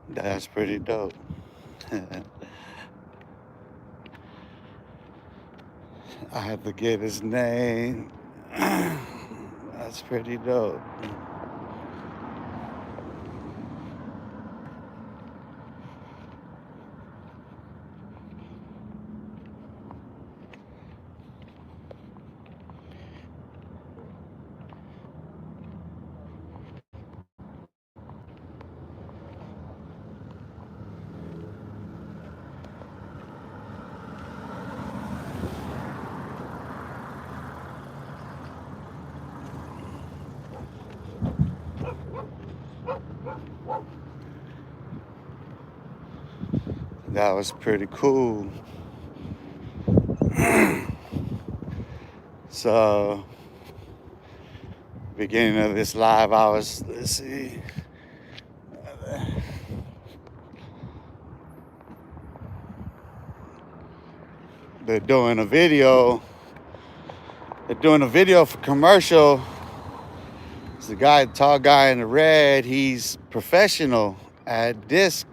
That's pretty dope. I have to get his name. That's pretty dope. That was pretty cool. So, beginning of this live, I was, let's see, they're doing a video. They're doing a video for commercial. It's the guy, tall guy in the red. He's professional at disc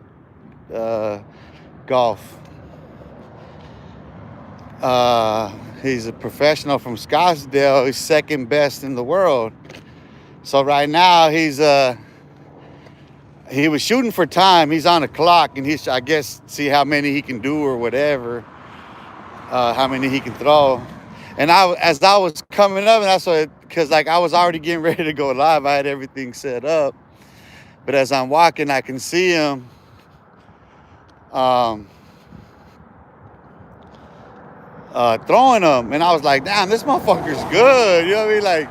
golf. He's a professional from Scottsdale. He's second best in the world. So right now he was shooting for time. He's on a clock, and he's, I guess, see how many he can do or whatever, how many he can throw. And as I was coming up, and that's what, because like I was already getting ready to go live. I had everything set up, but as I'm walking, I can see him. Throwing them, and I was like, damn, this motherfucker's good. You know what I mean? Like,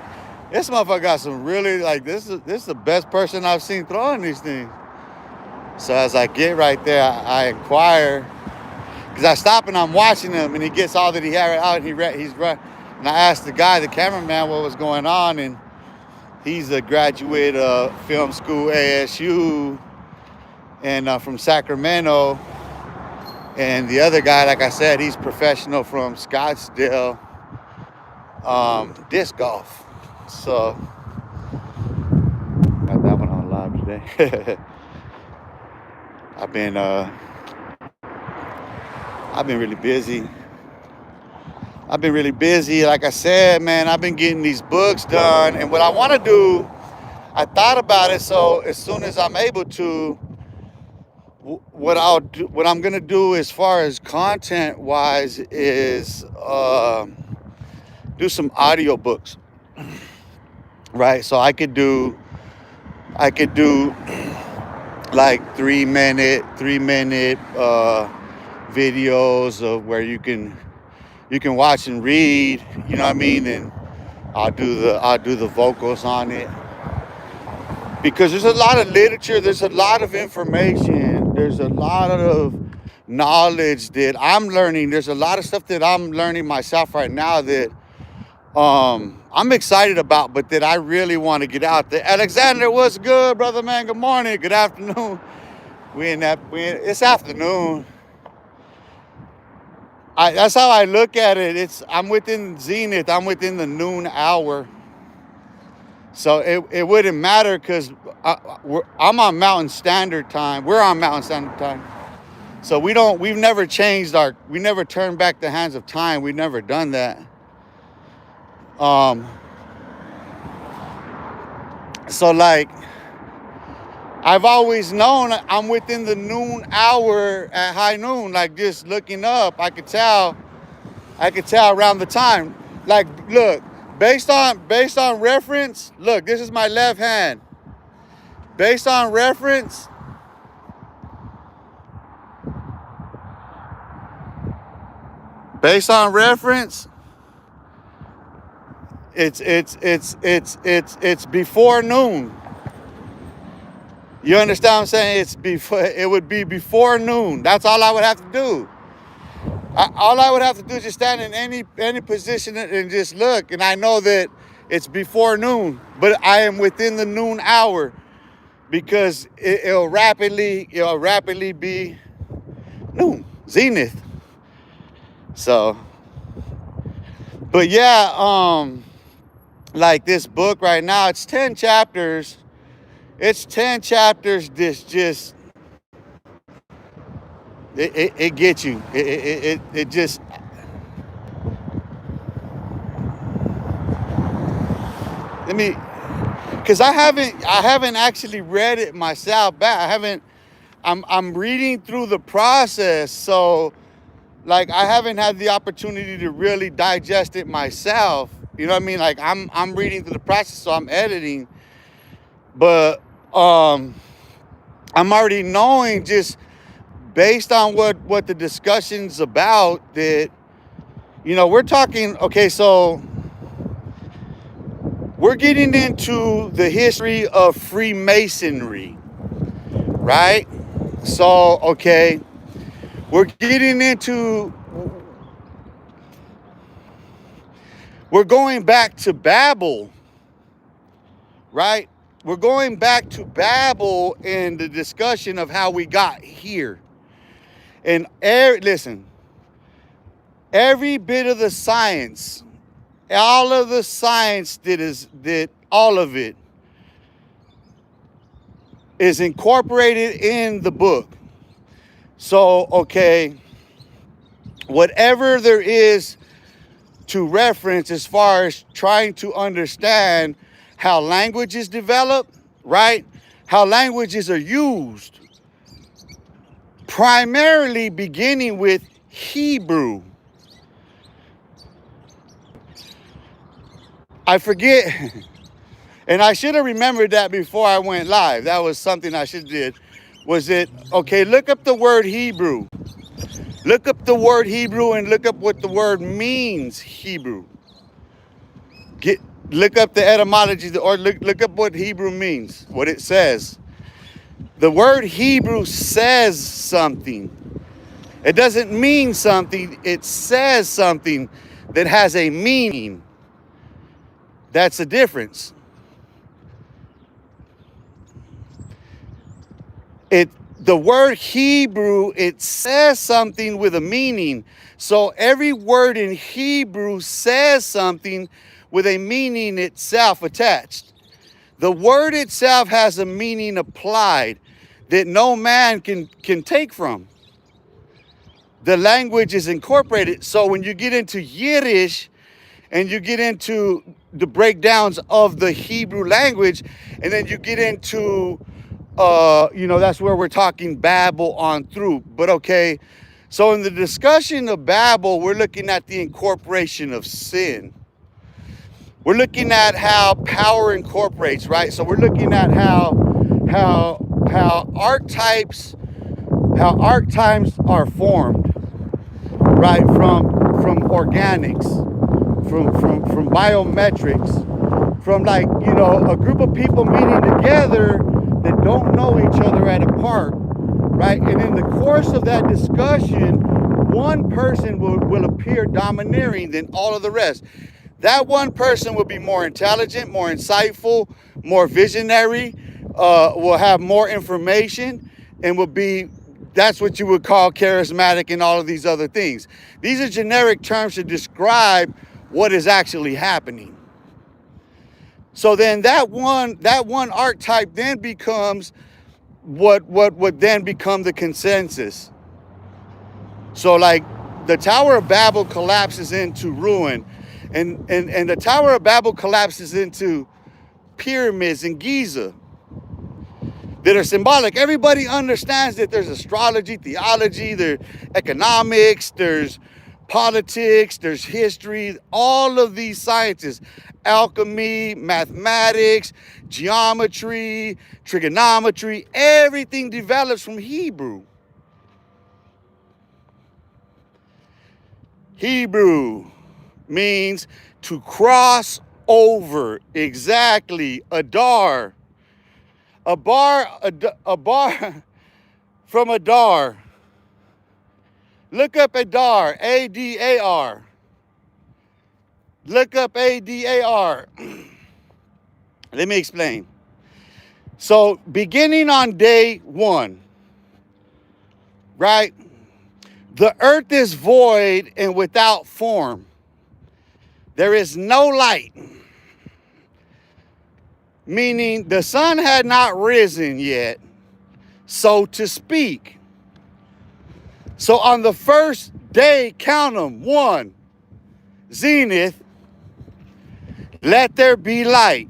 this motherfucker got some really, like, this is the best person I've seen throwing these things. So as I get right there, I inquire, because I stop and I'm watching him, and he gets all that he had out, and he's right. And I asked the guy, the cameraman, what was going on, and he's a graduate of film school ASU, and from Sacramento. And the other guy, like I said, he's professional from Scottsdale, disc golf. So got that one on live today. I've been really busy. Like I said, man, I've been getting these books done. And what I want to do, I thought about it. So as soon as I'm able to, what I'm gonna do as far as content wise is do some audio books, right? So I could do like 3 minute videos of where you can watch and read, you know what I mean? And I'll do the vocals on it, because there's a lot of literature, there's a lot of information, there's a lot of knowledge that I'm learning. There's a lot of stuff that I'm learning myself right now that I'm excited about, but that I really want to get out there. Alexander, what's good, brother, man? Good morning, good afternoon. It's afternoon. That's how I look at it. I'm within zenith. I'm within the noon hour. So it wouldn't matter, because I'm on Mountain Standard Time. We're on Mountain Standard Time. So we've never changed we never turned back the hands of time. We've never done that. So like, I've always known I'm within the noon hour at high noon. Like, just looking up, I could tell around the time. Like, look, based on reference, look, this is my left hand. Based on reference, it's before noon. You understand what I'm saying? It would be before noon. That's all I would have to do. All I would have to do is just stand in any position and just look, and I know that it's before noon, but I am within the noon hour, because it'll rapidly be noon, zenith. So, but yeah, like this book right now, it's 10 chapters. It's 10 chapters. This just It gets you. It just, let me, because I haven't actually read it myself back. I haven't. I'm reading through the process, so like I haven't had the opportunity to really digest it myself. You know what I mean? Like I'm reading through the process, so I'm editing, but I'm already knowing just based on what the discussion's about that, we're talking. Okay, so we're getting into the history of Freemasonry, right? So, okay, we're going back to Babel, right? We're going back to Babel in the discussion of how we got here. And listen, every bit of the science, all of the science that all of it is incorporated in the book. So, okay, whatever there is to reference as far as trying to understand how languages develop, right? How languages are used, primarily beginning with Hebrew. I forget, and I should have remembered that before I went live. That was something I should have did. Was it, okay, look up the word Hebrew. Look up the word Hebrew and look up what the word means, Hebrew. Look up the etymology, or look up what Hebrew means, what it says. The word Hebrew says something. It doesn't mean something. It says something that has a meaning. That's the difference. The word Hebrew, it says something with a meaning. So every word in Hebrew says something with a meaning itself attached. The word itself has a meaning applied that no man can take from. The language is incorporated. So when you get into Yiddish and you get into the breakdowns of the Hebrew language, and then you get into, that's where we're talking Babel on through. But okay, so in the discussion of Babel, we're looking at the incorporation of sin. We're looking at how power incorporates, right? So we're looking at how archetypes are formed, right? From organics, from biometrics, from like, a group of people meeting together that don't know each other at a park, right? And in the course of that discussion, one person will appear domineering than all of the rest. That one person will be more intelligent, more insightful, more visionary, will have more information, and that's what you would call charismatic and all of these other things. These are generic terms to describe what is actually happening. So then that one archetype then becomes what would then become the consensus. So like the Tower of Babel collapses into ruin, and the Tower of Babel collapses into pyramids in Giza that are symbolic. Everybody understands that there's astrology, theology, there's economics, there's politics, there's history, all of these sciences, alchemy, mathematics, geometry, trigonometry, everything develops from Hebrew. Hebrew means to cross over. Exactly. Adar. A bar from Adar. Look up Adar. A-D-A-R. Look up A-D-A-R. Let me explain. So beginning on day 1, right? The earth is void and without form. There is no light. Meaning the sun had not risen yet, so to speak. So on the first day, count them. 1, zenith, let there be light.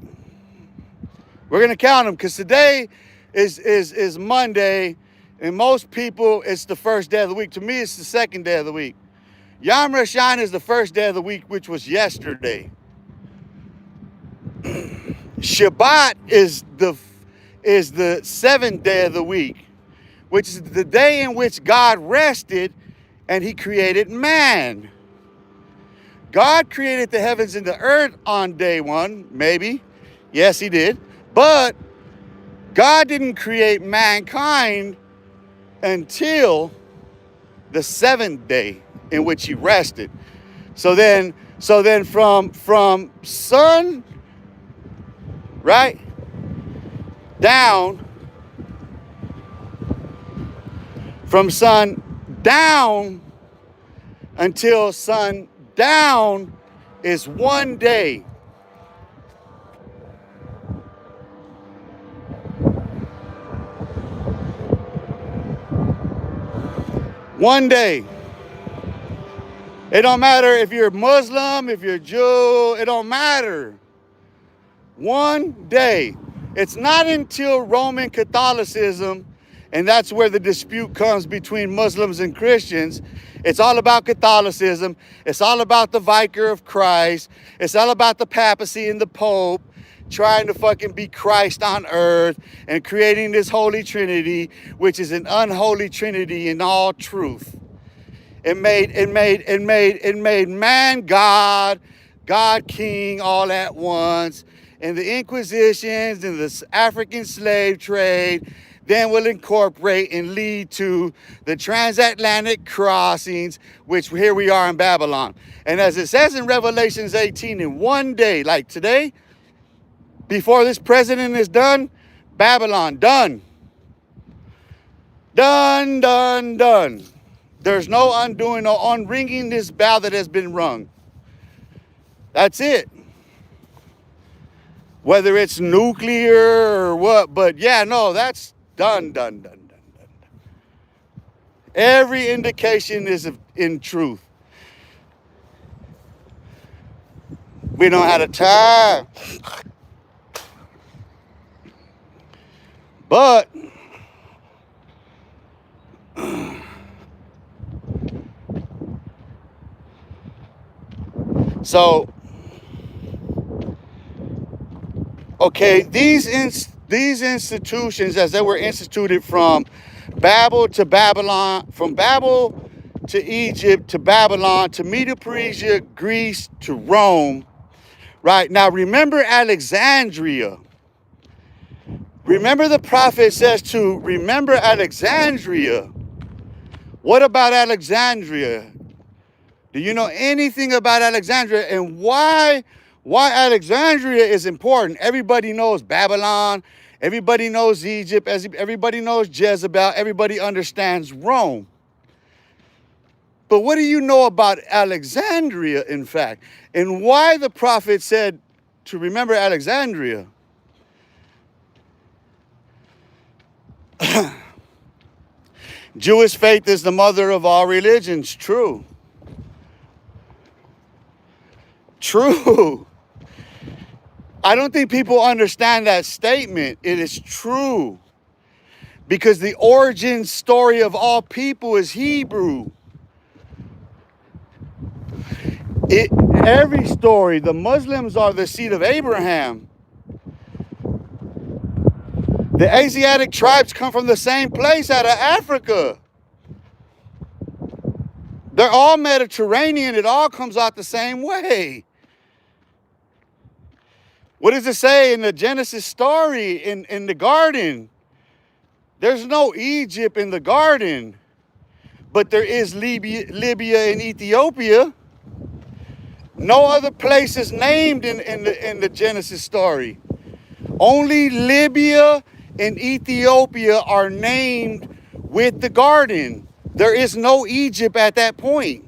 We're going to count them because today is Monday, and most people, it's the first day of the week. To me, it's the second day of the week. Yom Rishon is the first day of the week, which was yesterday. Shabbat is the seventh day of the week, which is the day in which God rested and he created man. God created the heavens and the earth on day 1, maybe. Yes, he did. But God didn't create mankind until the seventh day in which he rested. So then from sun, right, down, from sun down until sun down is 1 day. One day. It don't matter if you're Muslim, if you're Jew, it don't matter. 1 day. It's not until Roman Catholicism, and that's where the dispute comes between Muslims and Christians. It's all about Catholicism. It's all about the Vicar of Christ. It's all about the papacy and the Pope trying to fucking be Christ on earth and creating this Holy Trinity, which is an unholy Trinity in all truth. It made man God, God king all at once. And the Inquisitions and the African slave trade then will incorporate and lead to the transatlantic crossings, which here we are in Babylon. And as it says in Revelations 18, in 1 day, like today, before this president is done, Babylon, done. Done, done, done. There's no undoing, no unringing this bell that has been rung. That's it. Whether it's nuclear or what, but yeah, no, that's done, done, done, done, done. Every indication is in truth. We don't have the time. But so okay, these institutions, as they were instituted from Babel to Babylon, from Babel to Egypt to Babylon to Medo-Persia, Greece to Rome, right? Now remember Alexandria. Remember the prophet says to remember Alexandria. What about Alexandria? Do you know anything about Alexandria and why Alexandria is important? Everybody knows Babylon. Everybody knows Egypt. Everybody knows Jezebel. Everybody understands Rome. But what do you know about Alexandria, in fact? And why the prophet said to remember Alexandria? Jewish faith is the mother of all religions. True. True. I don't think people understand that statement. It is true. Because the origin story of all people is Hebrew. Every story, the Muslims are the seed of Abraham. The Asiatic tribes come from the same place out of Africa. They're all Mediterranean. It all comes out the same way. What does it say in the Genesis story in the garden? There's no Egypt in the garden, but there is Libya and Ethiopia. No other place is named in the Genesis story. Only Libya and Ethiopia are named with the garden. There is no Egypt at that point.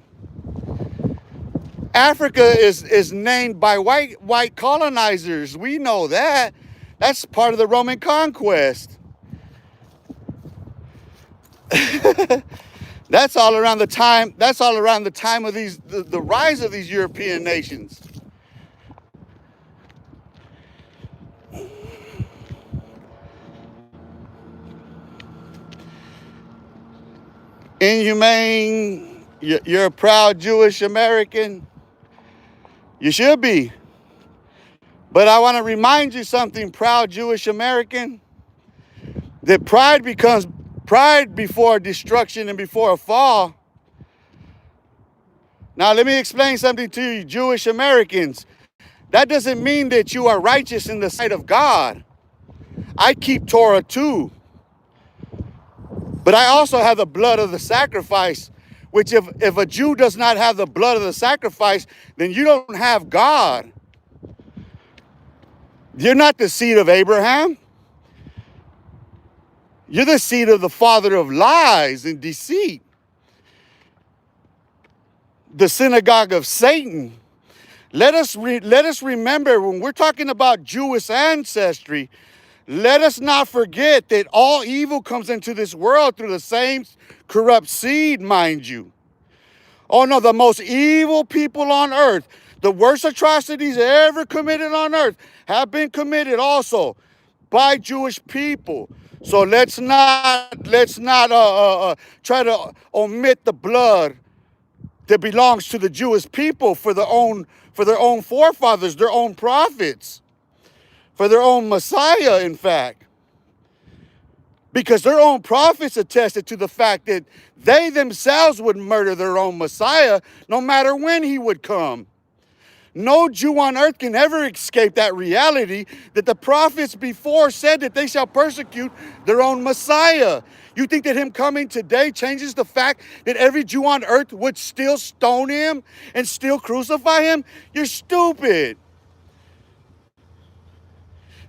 Africa is named by white colonizers. We know that. That's part of the Roman conquest. That's all around the time. That's all around the time of the rise of these European nations. Inhumane. You're a proud Jewish American. You should be. But I want to remind you something, proud Jewish American, that pride becomes pride before destruction and before a fall. Now, let me explain something to you, Jewish Americans. That doesn't mean that you are righteous in the sight of God. I keep Torah too. But I also have the blood of the sacrifice, which if a Jew does not have the blood of the sacrifice, then you don't have God. You're not the seed of Abraham. You're the seed of the father of lies and deceit. The synagogue of Satan. Let us remember, when we're talking about Jewish ancestry, let us not forget that all evil comes into this world through the same corrupt seed, mind you. Oh no, the most evil people on earth, the worst atrocities ever committed on earth have been committed also by Jewish people. So let's not try to omit the blood that belongs to the Jewish people for their own forefathers, their own prophets, for their own Messiah, in fact. Because their own prophets attested to the fact that they themselves would murder their own Messiah no matter when he would come. No Jew on earth can ever escape that reality that the prophets before said that they shall persecute their own Messiah. You think that him coming today changes the fact that every Jew on earth would still stone him and still crucify him? You're stupid.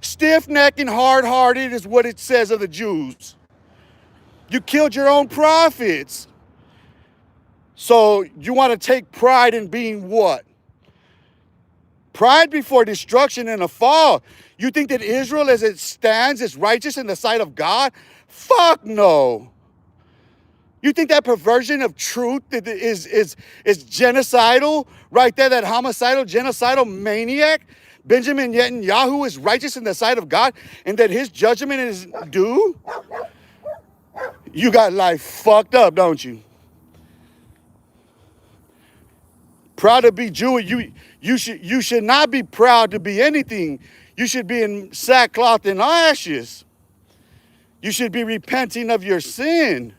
Stiff-necked and hard-hearted is what it says of the Jews. You killed your own prophets. So you want to take pride in being what? Pride before destruction and a fall. You think that Israel as it stands is righteous in the sight of God? Fuck no. You think that perversion of truth is genocidal right there, that homicidal, genocidal maniac? Benjamin Netanyahu is righteous in the sight of God and that his judgment is due? You got life fucked up, don't you? Proud to be Jewish. You should not be proud to be anything. You should be in sackcloth and ashes. You should be repenting of your sin.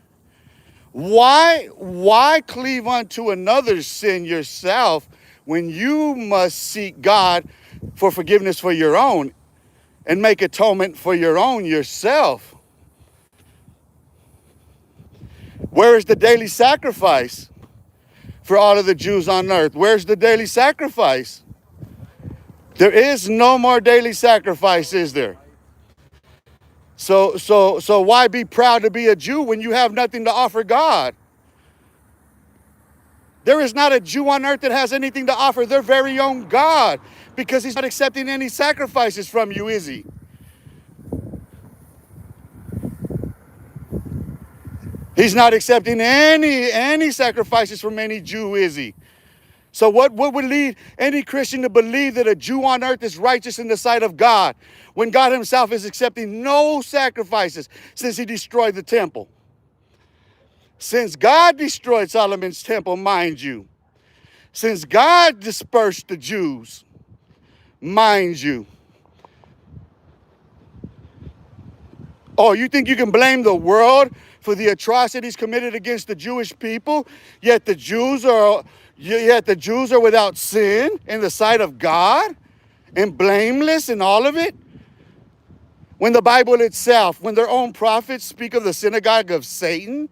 Why cleave unto another's sin yourself when you must seek God for forgiveness for your own and make atonement for your own yourself? Where is the daily sacrifice for all of the Jews on earth? Where's the daily sacrifice? There is no more daily sacrifice, is there? So why be proud to be a Jew when you have nothing to offer God? There is not a Jew on earth that has anything to offer their very own God, because he's not accepting any sacrifices from you, is he? He's not accepting any sacrifices from any Jew, is he? So what would lead any Christian to believe that a Jew on earth is righteous in the sight of God when God himself is accepting no sacrifices since he destroyed the temple? Since God destroyed Solomon's temple, mind you, since God dispersed the Jews, mind you. Oh, you think you can blame the world for the atrocities committed against the Jewish people, yet the Jews are without sin in the sight of God and blameless in all of it? When the Bible itself, when their own prophets speak of the synagogue of Satan?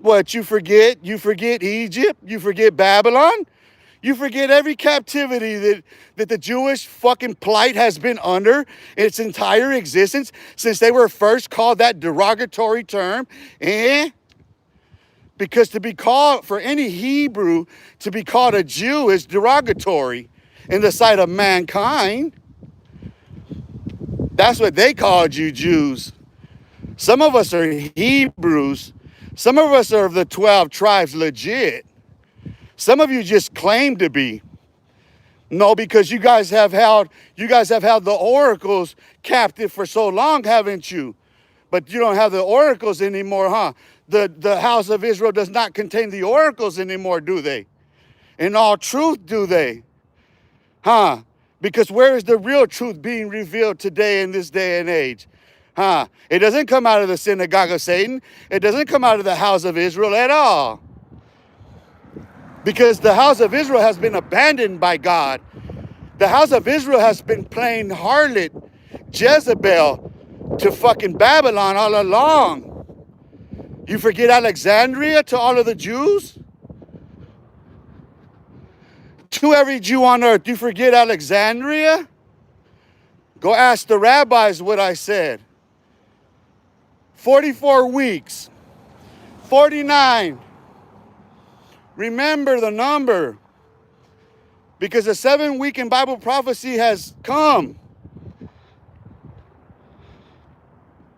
What, you forget? You forget Egypt? You forget Babylon? You forget every captivity that the Jewish fucking plight has been under its entire existence since they were first called that derogatory term? Because to be called, for any Hebrew to be called a Jew is derogatory in the sight of mankind. That's what they called you, Jews. Some of us are Hebrews. Some of us are of the 12 tribes legit. Some of you just claim to be. No, because you guys have held the oracles captive for so long, haven't you? But you don't have the oracles anymore, huh? The house of Israel does not contain the oracles anymore, do they? In all truth, do they? Huh? Because where is the real truth being revealed today in this day and age? Huh? It doesn't come out of the synagogue of Satan. It doesn't come out of the house of Israel at all. Because the house of Israel has been abandoned by God. The house of Israel has been playing harlot, Jezebel, to fucking Babylon all along. You forget Alexandria to all of the Jews? To every Jew on earth, you forget Alexandria? Go ask the rabbis what I said. 44 weeks. 49. Remember the number. Because the 7-week in Bible prophecy has come.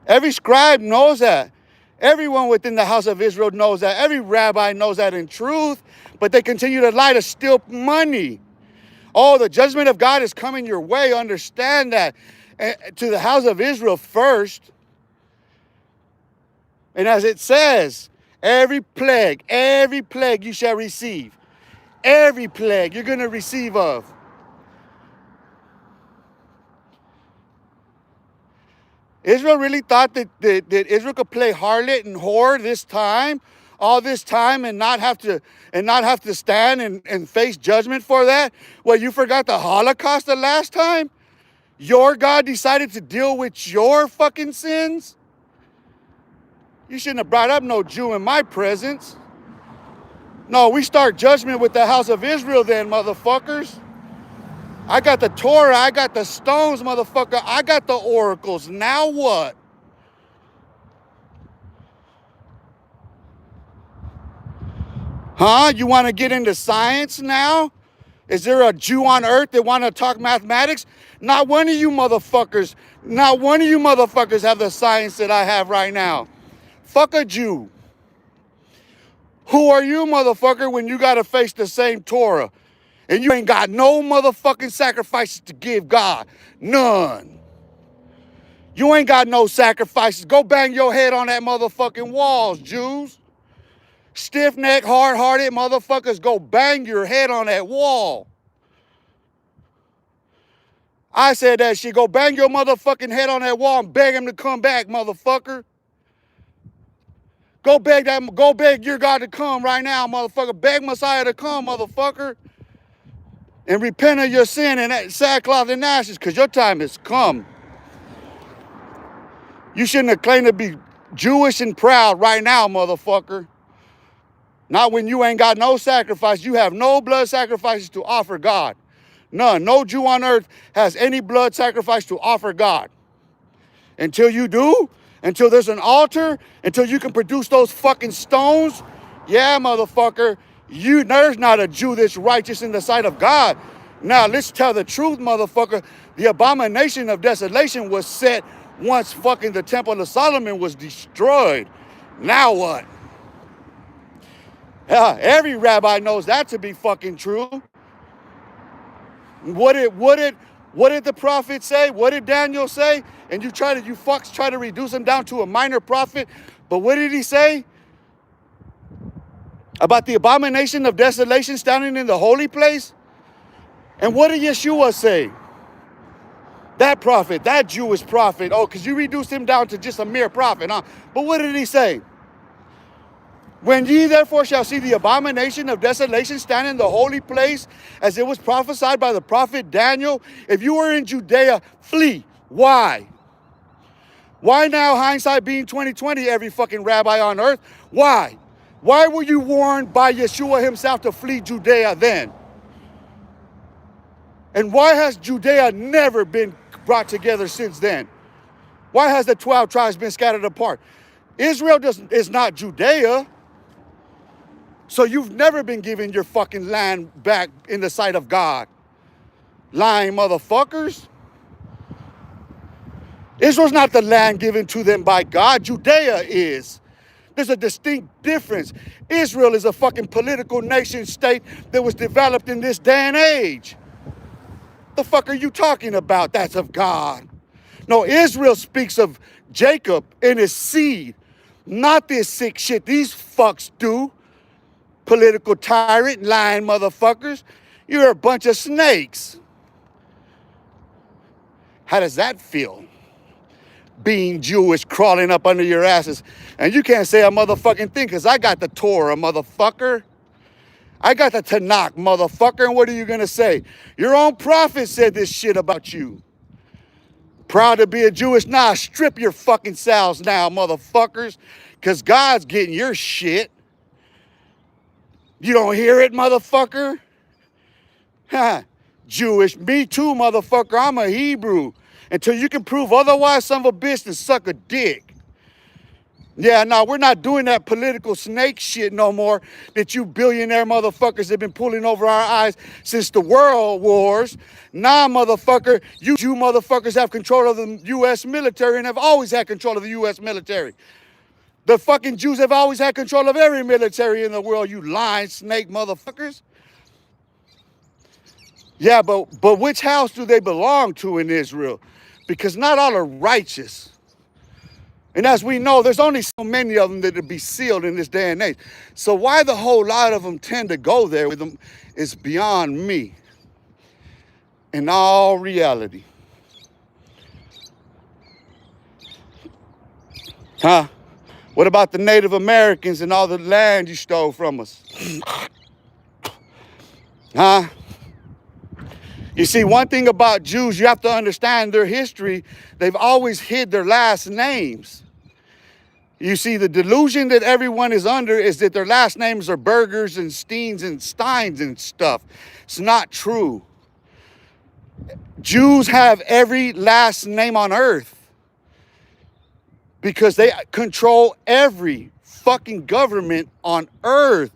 Every scribe knows that. Everyone within the house of Israel knows that. Every rabbi knows that in truth. But they continue to lie to steal money. Oh, the judgment of God is coming your way. Understand that. To the house of Israel first. And as it says, every plague you shall receive. Every plague you're going to receive of. Israel really thought that Israel could play harlot and whore this time, all this time, and not have to stand and face judgment for that? Well, you forgot the Holocaust the last time? Your God decided to deal with your fucking sins? You shouldn't have brought up no Jew in my presence. No, we start judgment with the house of Israel then, motherfuckers. I got the Torah, I got the stones, motherfucker. I got the oracles. Now what? Huh? You want to get into science now? Is there a Jew on earth that want to talk mathematics? Not one of you motherfuckers have the science that I have right now. Fuck a Jew. Who are you, motherfucker, when you got to face the same Torah? And you ain't got no motherfucking sacrifices to give God. None. You ain't got no sacrifices. Go bang your head on that motherfucking walls, Jews. Stiff-necked, hard-hearted motherfuckers, go bang your head on that wall. I said that shit. Go bang your motherfucking head on that wall and beg him to come back, motherfucker. Go beg your God to come right now, motherfucker. Beg Messiah to come, motherfucker. And repent of your sin and sackcloth and ashes, because your time has come. You shouldn't have claimed to be Jewish and proud right now, motherfucker. Not when you ain't got no sacrifice. You have no blood sacrifices to offer God. None. No Jew on earth has any blood sacrifice to offer God. Until you do, until there's an altar, until you can produce those fucking stones, yeah, motherfucker, there's not a Jew that's righteous in the sight of God. Now, let's tell the truth, motherfucker. The abomination of desolation was set once fucking the Temple of Solomon was destroyed. Now what? Yeah, every rabbi knows that to be fucking true. What did the prophet say? What did Daniel say? And you fucks try to reduce him down to a minor prophet. But what did he say? About the abomination of desolation standing in the holy place? And what did Yeshua say? That prophet, that Jewish prophet. Oh, because you reduced him down to just a mere prophet, huh? But what did he say? When ye therefore shall see the abomination of desolation stand in the holy place, as it was prophesied by the prophet Daniel, if you were in Judea, flee. Why? Why now, hindsight being 2020, every fucking rabbi on earth? Why? Why were you warned by Yeshua himself to flee Judea then? And why has Judea never been brought together since then? Why has the 12 tribes been scattered apart? Israel is not Judea. So you've never been given your fucking land back in the sight of God. Lying motherfuckers. Israel's not the land given to them by God. Judea is. There's a distinct difference. Israel is a fucking political nation state that was developed in this day and age. The fuck are you talking about? That's of God. No, Israel speaks of Jacob and his seed, not this sick shit these fucks do. Political tyrant, lying motherfuckers. You're a bunch of snakes. How does that feel? Being Jewish, crawling up under your asses. And you can't say a motherfucking thing, because I got the Torah, motherfucker. I got the Tanakh, motherfucker. And what are you going to say? Your own prophet said this shit about you. Proud to be a Jewish? Nah, strip your fucking selves now, motherfuckers. Because God's getting your shit. You don't hear it, motherfucker? Ha. Jewish. Me too, motherfucker. I'm a Hebrew. Until you can prove otherwise, son of a bitch, then suck a dick. Yeah, no, we're not doing that political snake shit no more that you billionaire motherfuckers have been pulling over our eyes since the world wars. Nah, motherfucker, you motherfuckers have control of the U.S. military and have always had control of the U.S. military. The fucking Jews have always had control of every military in the world, you lying snake motherfuckers. Yeah, but which house do they belong to in Israel? Because not all are righteous. And as we know, there's only so many of them that will be sealed in this day and age. So why the whole lot of them tend to go there with them is beyond me. In all reality. Huh? What about the Native Americans and all the land you stole from us? Huh? You see, one thing about Jews, you have to understand their history. They've always hid their last names. You see, the delusion that everyone is under is that their last names are Burgers and Steens and Steins and stuff. It's not true. Jews have every last name on earth because they control every fucking government on earth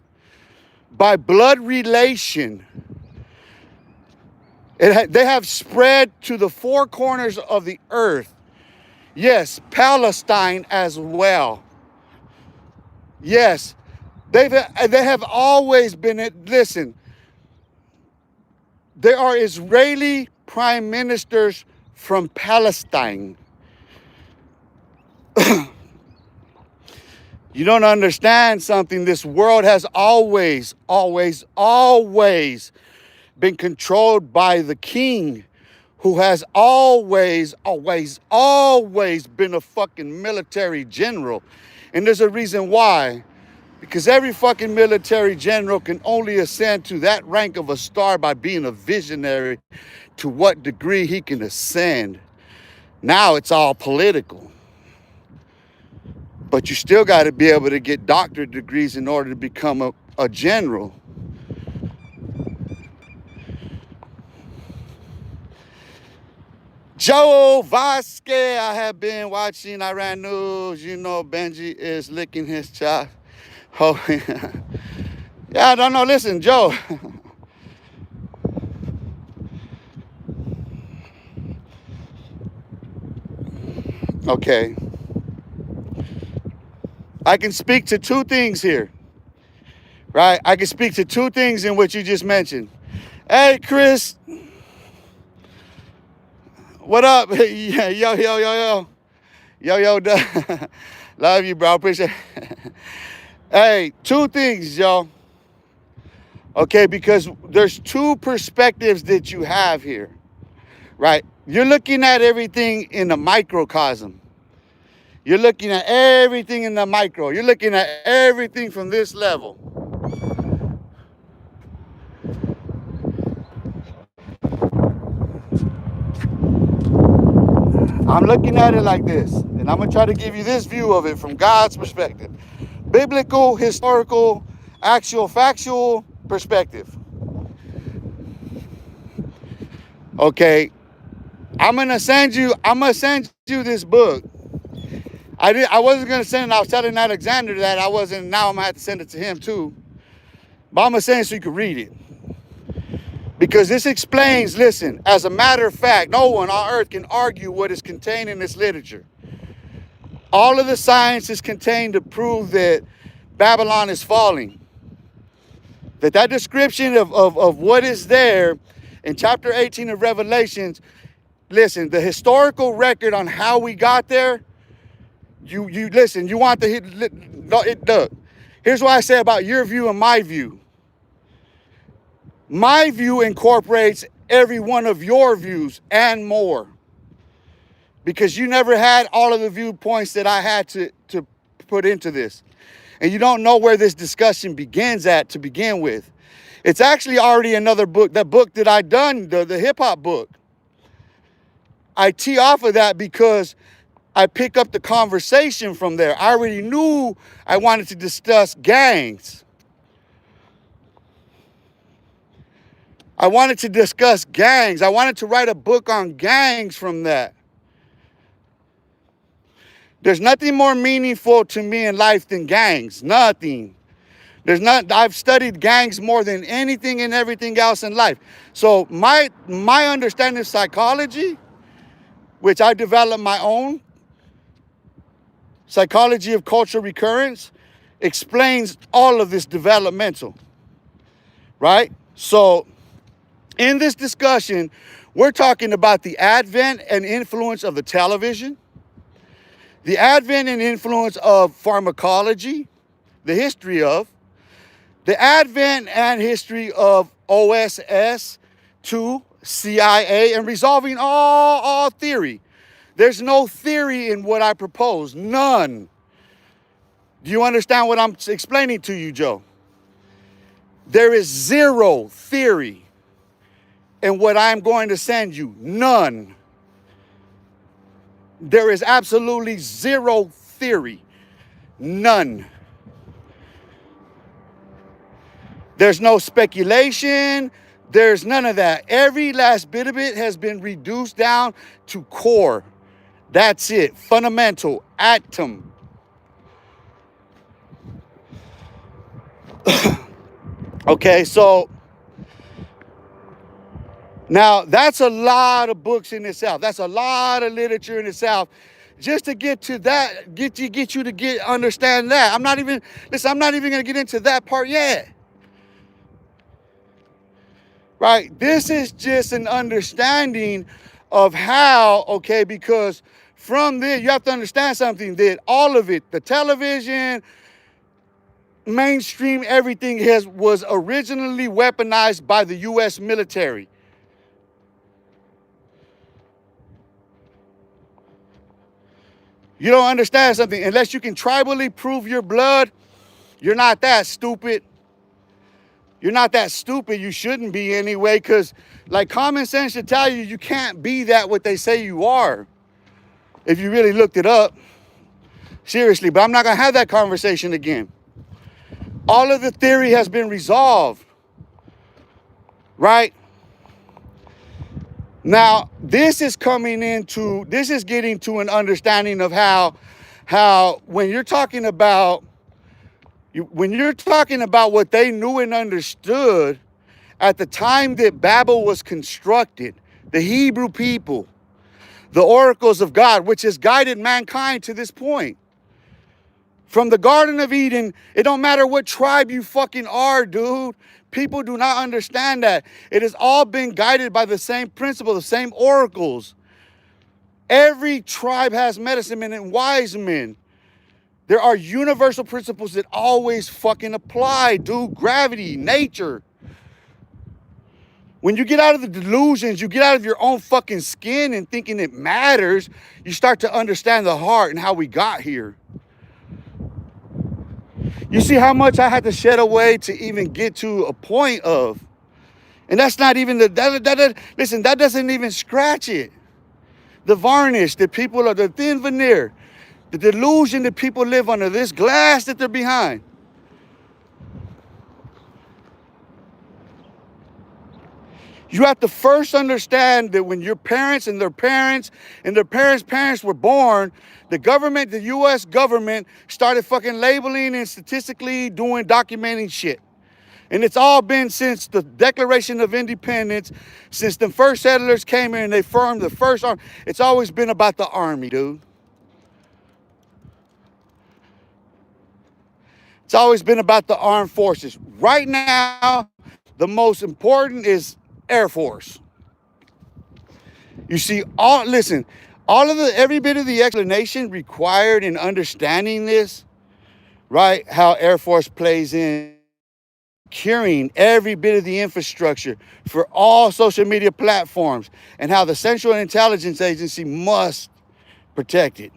by blood relation. They have spread to the four corners of the earth. Yes, Palestine as well. Yes, they have always been, listen, there are Israeli prime ministers from Palestine. You don't understand something. This world has always, always, always been controlled by the king, who has always, always, always been a fucking military general. And there's a reason why. Because every fucking military general can only ascend to that rank of a star by being a visionary. To what degree he can ascend. Now it's all political. But you still got to be able to get doctorate degrees in order to become a general. Joe Vasquez, I have been watching Iran news. You know Benji is licking his chops. Oh, yeah, I don't know. Listen, Joe. Okay. I can speak to two things here. Right? I can speak to two things in what you just mentioned. Hey, Chris. What up? Yo, yo, yo, yo. Yo, yo, love you, bro. Appreciate it. Hey, two things, y'all. Okay, because there's two perspectives that you have here, right? You're looking at everything in a microcosm. You're looking at everything in the micro. You're looking at everything from this level. I'm looking at it like this, and I'm going to try to give you this view of it from God's perspective. Biblical, historical, actual, factual perspective. Okay, I'm gonna send you this book. I wasn't gonna send it. I was telling Alexander that I wasn't. Now I'm gonna have to send it to him too. But I'm gonna send it so you can read it. Because this explains, listen, as a matter of fact, no one on earth can argue what is contained in this literature. All of the science is contained to prove that Babylon is falling. That description of what is there in chapter 18 of Revelations, listen, the historical record on how we got there, you listen, you want the, look, here's what I say about your view and my view. My view incorporates every one of your views and more. Because you never had all of the viewpoints that I had to put into this. And you don't know where this discussion begins at to begin with. It's actually already another book, that book that I done, the hip-hop book. I tee off of that because I pick up the conversation from there. I already knew I wanted to discuss gangs. I wanted to discuss gangs. I wanted to write a book on gangs from that. There's nothing more meaningful to me in life than gangs. Nothing. I've studied gangs more than anything and everything else in life. So my understanding of psychology, which I developed my own, psychology of cultural recurrence, explains all of this developmental. Right? So in this discussion, we're talking about the advent and influence of the television, the advent and influence of pharmacology, the history of, the advent and history of OSS to CIA, and resolving all theory. There's no theory in what I propose, none. Do you understand what I'm explaining to you, Joe? There is zero theory in what I'm going to send you, none. There is absolutely zero theory, none. There's no speculation, there's none of that. Every last bit of it has been reduced down to core. That's it, fundamental, atom. Okay, so now that's a lot of books in itself. That's a lot of literature in itself. Just to get to that, get you to understand that. I'm not even gonna get into that part yet. Right? This is just an understanding of how, okay, because from this, you have to understand something, that all of it, the television, mainstream, everything was originally weaponized by the U.S. military. You don't understand something. Unless you can tribally prove your blood, you're not that stupid. You're not that stupid. You shouldn't be anyway, because like common sense should tell you, you can't be that what they say you are. If you really looked it up. Seriously, but I'm not going to have that conversation again. All of the theory has been resolved. Right? Now, this is getting to an understanding of how when you're talking about what they knew and understood at the time that Babel was constructed, the Hebrew people, the oracles of God, which has guided mankind to this point. From the Garden of Eden, it don't matter what tribe you fucking are, dude. People do not understand that. It has all been guided by the same principle, the same oracles. Every tribe has medicine men and wise men. There are universal principles that always fucking apply, dude. Gravity, nature. When you get out of the delusions, you get out of your own fucking skin and thinking it matters, you start to understand the heart and how we got here. You see how much I had to shed away to even get to a point of. And that's not even listen, that doesn't even scratch it. The varnish that people are, the thin veneer, the delusion that people live under, this glass that they're behind. You have to first understand that when your parents and their parents and their parents' parents were born, the government, the U.S. government, started fucking labeling and statistically documenting shit. And it's all been since the Declaration of Independence, since the first settlers came here and they formed the first army. It's always been about the army, dude. It's always been about the armed forces. Right now, the most important is Air Force. You see, every bit of the explanation required in understanding this, right? How Air Force plays in securing every bit of the infrastructure for all social media platforms, and how the Central Intelligence Agency must protect it.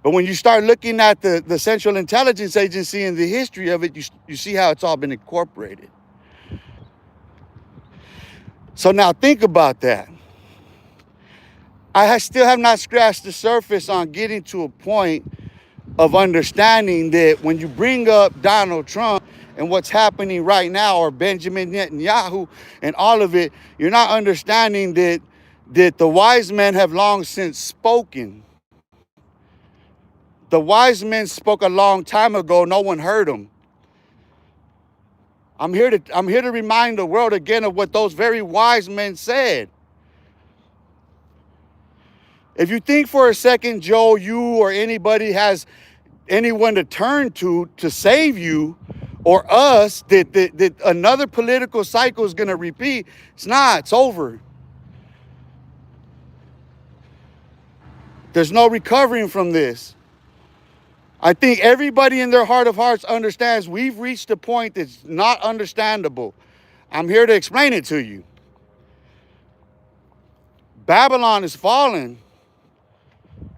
But when you start looking at the Central Intelligence Agency and the history of it, you see how it's all been incorporated. So now think about that. I still have not scratched the surface on getting to a point of understanding that when you bring up Donald Trump and what's happening right now, or Benjamin Netanyahu and all of it, you're not understanding that the wise men have long since spoken. The wise men spoke a long time ago. No one heard them. I'm here to remind the world again of what those very wise men said. If you think for a second, Joe, you or anybody has anyone to turn to save you, or us, that another political cycle is going to repeat, it's not. It's over. There's no recovering from this. I think everybody in their heart of hearts understands we've reached a point that's not understandable. I'm here to explain it to you. Babylon is falling.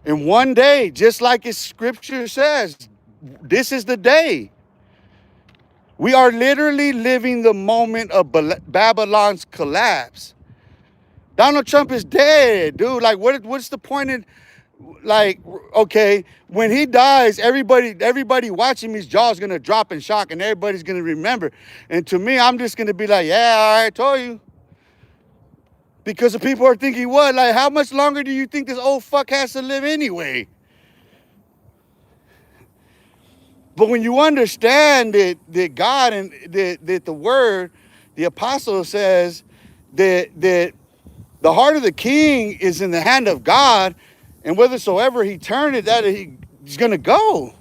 And one day, just like its scripture says, this is the day. We are literally living the moment of Babylon's collapse. Donald Trump is dead, dude. Like, what's the point in, like, okay, when he dies, everybody watching his jaw's gonna drop in shock, and everybody's gonna remember. And to me, I'm just gonna be like, yeah, I told you. Because the people are thinking, what? Like, how much longer do you think this old fuck has to live anyway? But when you understand that God and that the word, the apostle says that the heart of the king is in the hand of God, and whithersoever he turned it, that he's going to go.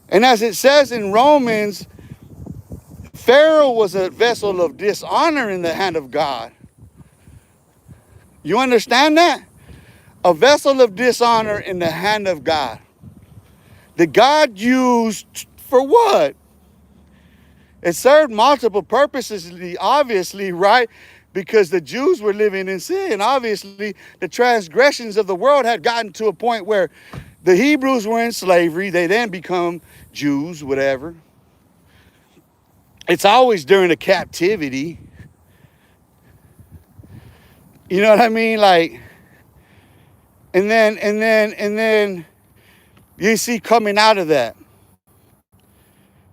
And as it says in Romans, Pharaoh was a vessel of dishonor in the hand of God. You understand that? A vessel of dishonor in the hand of God. That God used for what? It served multiple purposes, obviously, right? Because the Jews were living in sin. Obviously, the transgressions of the world had gotten to a point where the Hebrews were in slavery. They then become Jews, whatever. It's always during a captivity. You know what I mean? Like, and then you see coming out of that.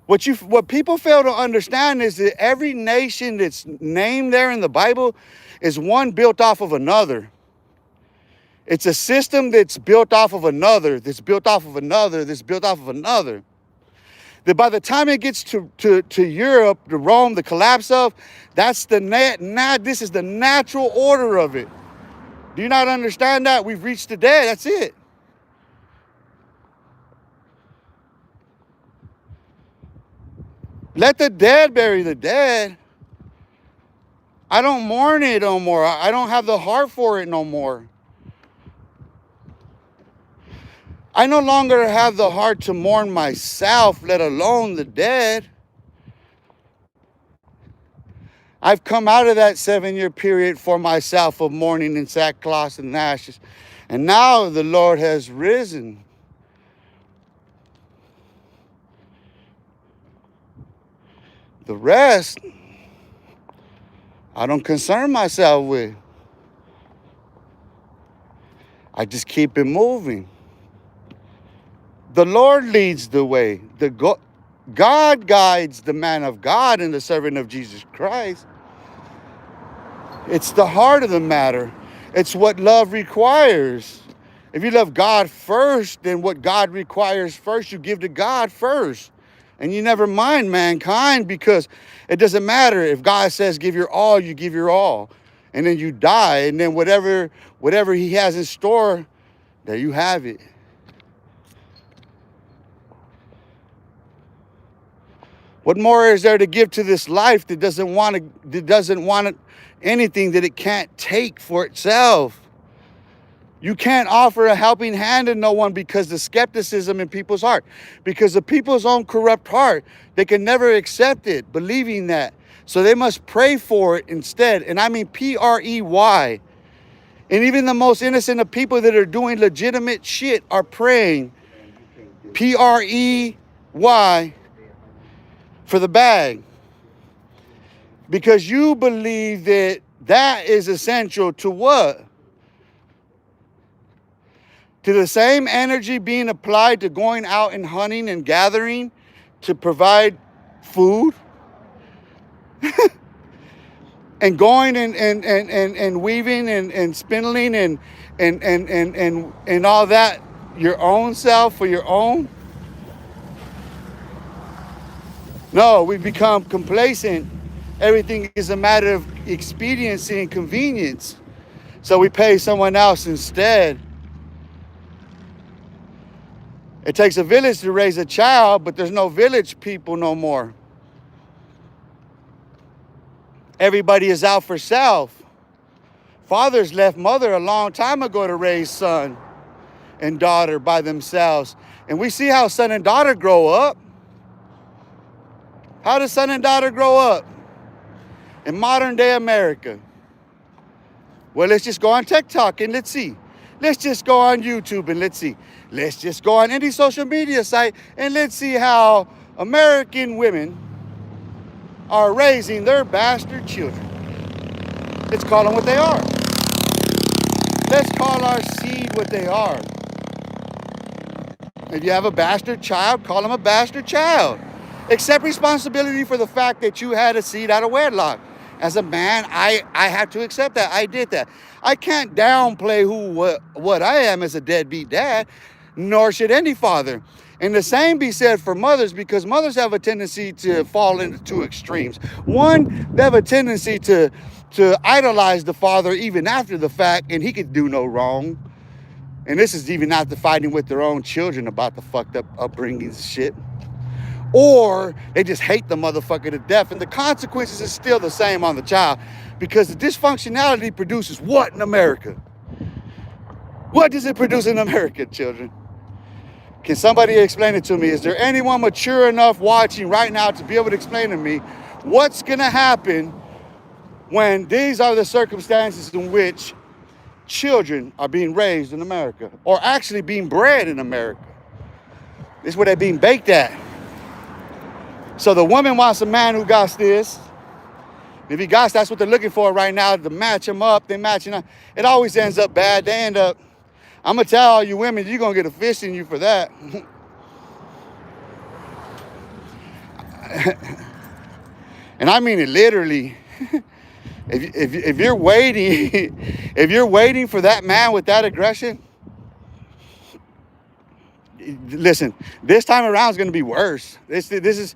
What people fail to understand is that every nation that's named there in the Bible is one built off of another. It's a system that's built off of another, that's built off of another, that's built off of another. That by the time it gets to Europe, to Rome, the collapse of, that's this is the natural order of it. Do you not understand that? We've reached the dead. That's it. Let the dead bury the dead. I don't mourn it no more. I don't have the heart for it no more. I no longer have the heart to mourn myself, let alone the dead. I've come out of that 7-year period for myself of mourning in sackcloth and ashes. And now the Lord has risen. The rest, I don't concern myself with. I just keep it moving. The Lord leads the way. God guides the man of God and the servant of Jesus Christ. It's the heart of the matter. It's what love requires. If you love God first, then what God requires first, you give to God first. And you never mind mankind, because it doesn't matter. If God says give your all, you give your all. And then you die, and then whatever he has in store, there you have it. What more is there to give to this life that doesn't want anything that it can't take for itself? You can't offer a helping hand to no one because the skepticism in people's heart, because of people's own corrupt heart, they can never accept it, believing that. So they must pray for it instead. And I mean P-R-E-Y. And even the most innocent of people that are doing legitimate shit are praying P-R-E-Y for the bag. Because you believe that is essential to what? To the same energy being applied to going out and hunting and gathering to provide food. And going and weaving and spindling and all that, your own self for your own. No, we become complacent. Everything is a matter of expediency and convenience. So we pay someone else instead. It takes a village to raise a child, but there's no village people no more. Everybody is out for self. Fathers left mother a long time ago to raise son and daughter by themselves. And we see how son and daughter grow up. How does son and daughter grow up in modern day America? Well, let's just go on TikTok and let's see. Let's just go on YouTube and let's see. Let's just go on any social media site and let's see how American women are raising their bastard children. Let's call them what they are. Let's call our seed what they are. If you have a bastard child, call them a bastard child. Accept responsibility for the fact that you had a seed out of wedlock. As a man, I have to accept that. I did that. I can't downplay what I am as a deadbeat dad, nor should any father. And the same be said for mothers, because mothers have a tendency to fall into two extremes. One, they have a tendency to idolize the father even after the fact, and he could do no wrong. And this is even after fighting with their own children about the fucked up upbringings and shit. Or they just hate the motherfucker to death, and the consequences is still the same on the child, because the dysfunctionality produces what in America? What does it produce in America, children? Can somebody explain it to me? Is there anyone mature enough watching right now to be able to explain to me what's going to happen when these are the circumstances in which children are being raised in America, or actually being bred in America? This is where they're being baked at. So the woman wants a man who got this. If he got, that's what they're looking for right now, to match him up. They matching up. It always ends up bad. They end up, I'm going to tell all you women, you're going to get a fish in you for that. And I mean it literally. If you're waiting, if you're waiting for that man with that aggression, listen, this time around is going to be worse. This is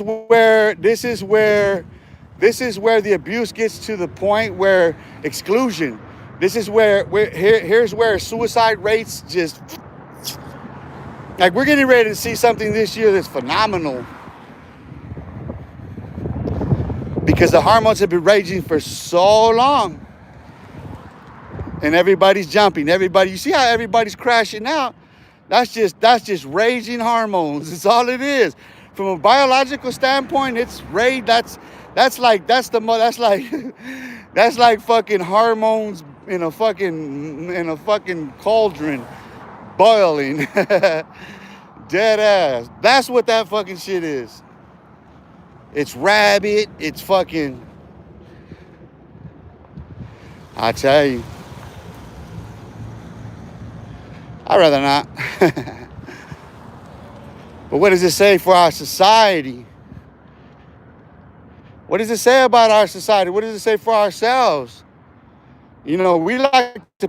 where the abuse gets to the point where exclusion. This is here's where suicide rates just, like, we're getting ready to see something this year that's phenomenal, because the hormones have been raging for so long, and everybody's jumping. You see how everybody's crashing out? That's just raging hormones. It's all it is. From a biological standpoint, it's rage. That's like fucking hormones in a fucking cauldron, boiling. Dead ass. That's what that fucking shit is. It's rabid. It's fucking, I tell you. I'd rather not. But what does it say for our society? What does it say about our society? What does it say for ourselves? You know, we like to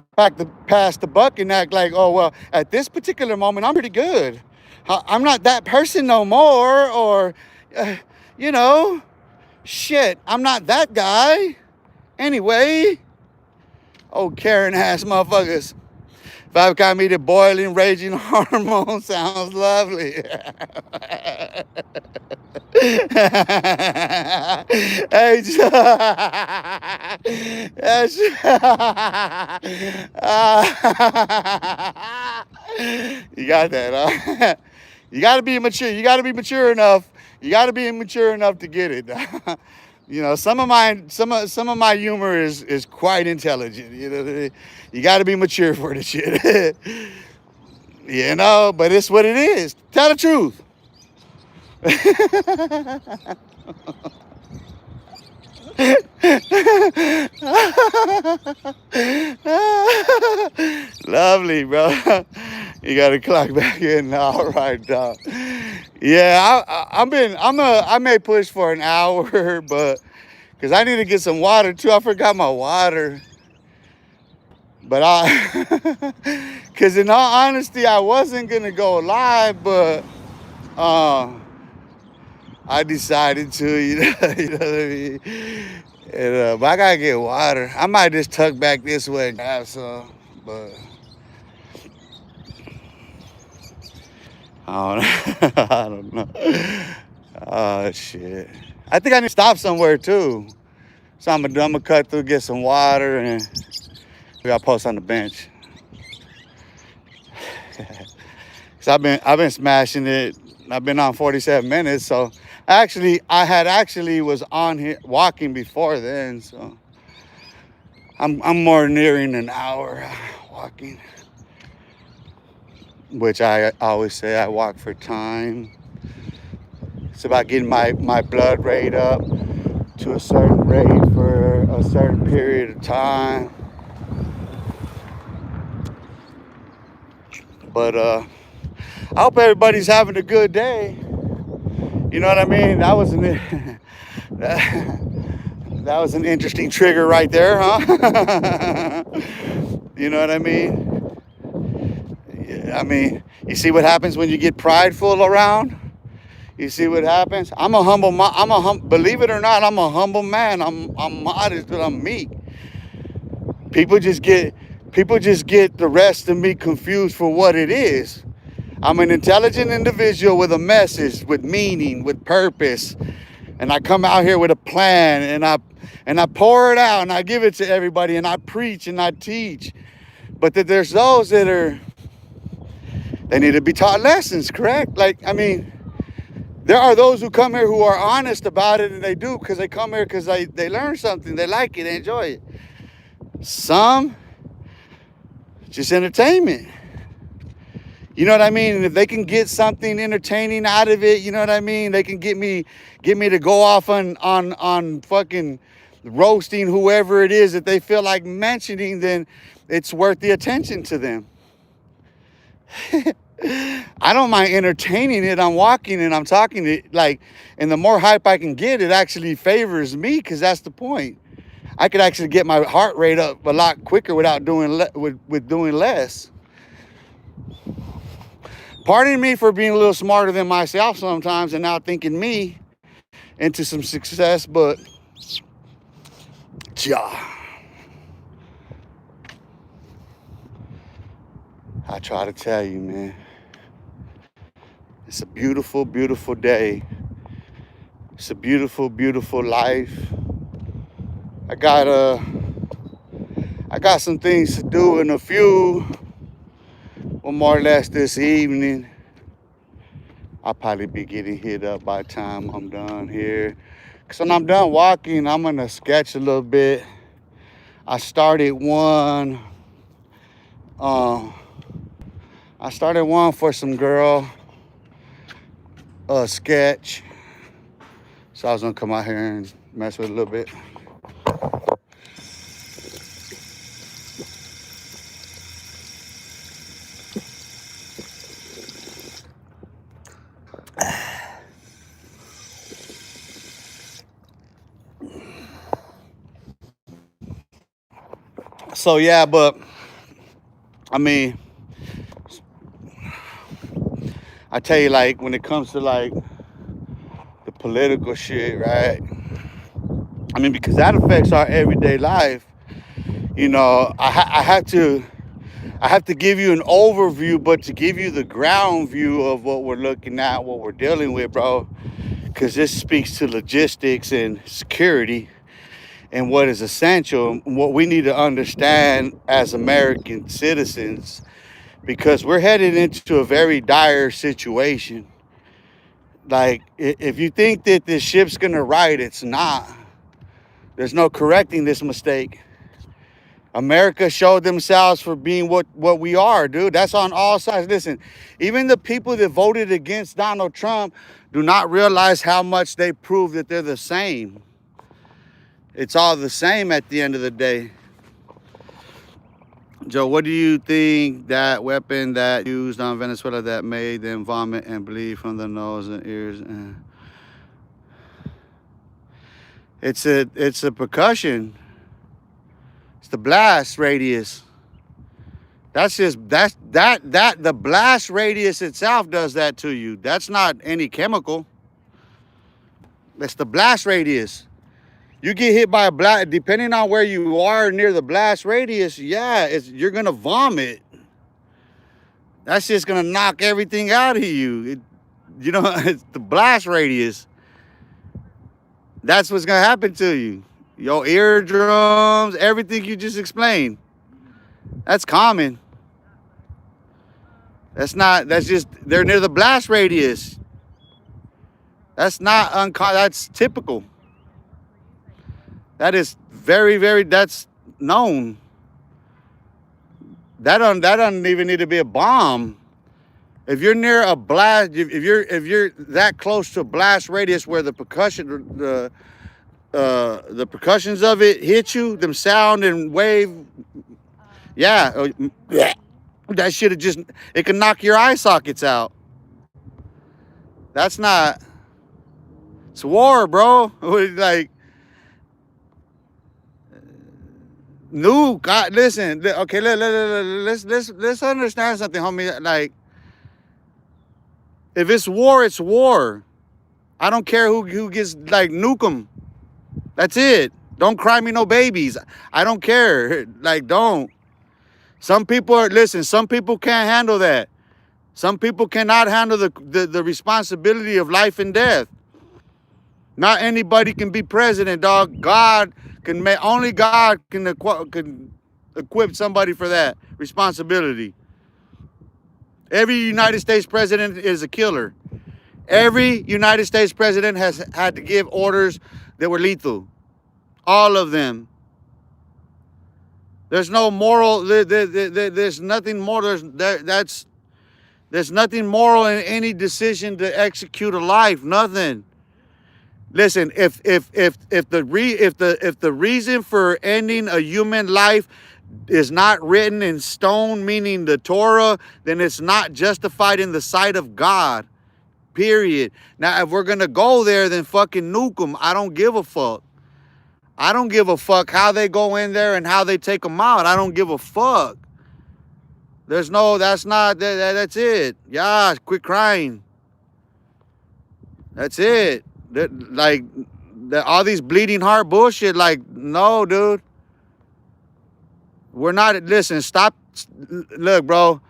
pass the buck and act like, oh, well, at this particular moment, I'm pretty good. I'm not that person no more, or, uh, you know, shit, I'm not that guy. Anyway, old Karen ass motherfuckers. 5 meter boiling, raging hormone sounds lovely. Hey, that's, you got that, huh? You got to be mature. You got to be mature enough. You got to be mature enough to get it. You know, some of my humor is quite intelligent. You know, you got to be mature for the shit. You know, but it's what it is. Tell the truth. Lovely, bro. You got to clock back in. All right, dog. Yeah, I may push for an hour, but because I need to get some water too. I forgot my water. But because in all honesty, I wasn't gonna go live, but I decided to, you know what I mean? And, but I gotta get water. I might just tuck back this way and grab some, but I don't know. I don't know. Oh, shit. I think I need to stop somewhere too. So I'm gonna cut through, get some water, and we gotta post on the bench. So I've been smashing it. I've been on 47 minutes, so I was on here walking before then, so I'm more nearing an hour walking, which I always say I walk for time. It's about getting my blood rate up to a certain rate for a certain period of time. But I hope everybody's having a good day. You know what I mean? That was that was an interesting trigger right there, huh? You know what I mean? Yeah, I mean, you see what happens when you get prideful around? You see what happens? Believe it or not, I'm a humble man. I'm modest, but I'm meek. People just get the rest of me confused for what it is. I'm an intelligent individual with a message, with meaning, with purpose. And I come out here with a plan, and I pour it out and I give it to everybody, and I preach and I teach. But that there's those they need to be taught lessons, correct? Like, I mean, there are those who come here who are honest about it, and they do because they come here because they learn something, they like it, they enjoy it. Some, just entertainment. You know what I mean? And if they can get something entertaining out of it, you know what I mean? They can get me to go off on fucking roasting whoever it is that they feel like mentioning, then it's worth the attention to them. I don't mind entertaining it. I'm walking and I'm talking it, like, and the more hype I can get, it actually favors me, because that's the point. I could actually get my heart rate up a lot quicker without doing doing less. Pardon me for being a little smarter than myself sometimes and now thinking me into some success, but yeah. I try to tell you, man. It's a beautiful, beautiful day. It's a beautiful, beautiful life. I got some things to do in a few, or more or less this evening. I'll probably be getting hit up by the time I'm done here. Because when I'm done walking, I'm going to sketch a little bit. I started one for some girl, sketch. So I was going to come out here and mess with it a little bit. So yeah, but I mean, I tell you, like, when it comes to like the political shit, right? I mean, because that affects our everyday life. You know, I have to give you an overview, but to give you the ground view of what we're looking at, what we're dealing with, bro. Because this speaks to logistics and security and what is essential, what we need to understand as American citizens, because we're headed into a very dire situation. Like, if you think that this ship's gonna right, it's not. There's no correcting this mistake. America showed themselves for being what we are, dude. That's on all sides. Listen, even the people that voted against Donald Trump do not realize how much they prove that they're the same. It's all the same at the end of the day. Joe, what do you think that weapon that used on Venezuela that made them vomit and bleed from the nose and ears? It's a percussion. It's the blast radius. That's the blast radius itself does that to you. That's not any chemical. That's the blast radius. You get hit by a blast, depending on where you are near the blast radius, yeah, you're gonna vomit. That's just gonna knock everything out of you. It's the blast radius. That's what's gonna happen to you. Your eardrums, everything you just explained. That's common. That's just, they're near the blast radius. That's not uncommon, that's typical. That is very, very, that's known. That doesn't even need to be a bomb. If you're near a blast, if you're that close to a blast radius where the percussions of it hit you, them sound and wave, yeah, that should have just, it can knock your eye sockets out. That's not, it's war, bro. Like, no, God, listen. Okay, let's understand something, homie. Like, if it's war, it's war. I don't care who gets, like, nuke them. That's it. Don't cry me no babies. I don't care. Like, don't. Some people can't handle that. Some people cannot handle the responsibility of life and death. Not anybody can be president, dog. Only God can equip somebody for that responsibility. Every United States president is a killer. Every United States president has had to give orders that were lethal. All of them. There's no moral. There's nothing more. There's nothing moral in any decision to execute a life. Nothing. Listen, if the reason for ending a human life is not written in stone, meaning the Torah, then it's not justified in the sight of God. Period. Now, if we're gonna go there, then fucking nuke them. I don't give a fuck. I don't give a fuck how they go in there and how they take them out. I don't give a fuck. That's it. Yeah, quit crying. That's it. All these bleeding heart bullshit, like, no, dude. We're not, listen, stop. Look, bro,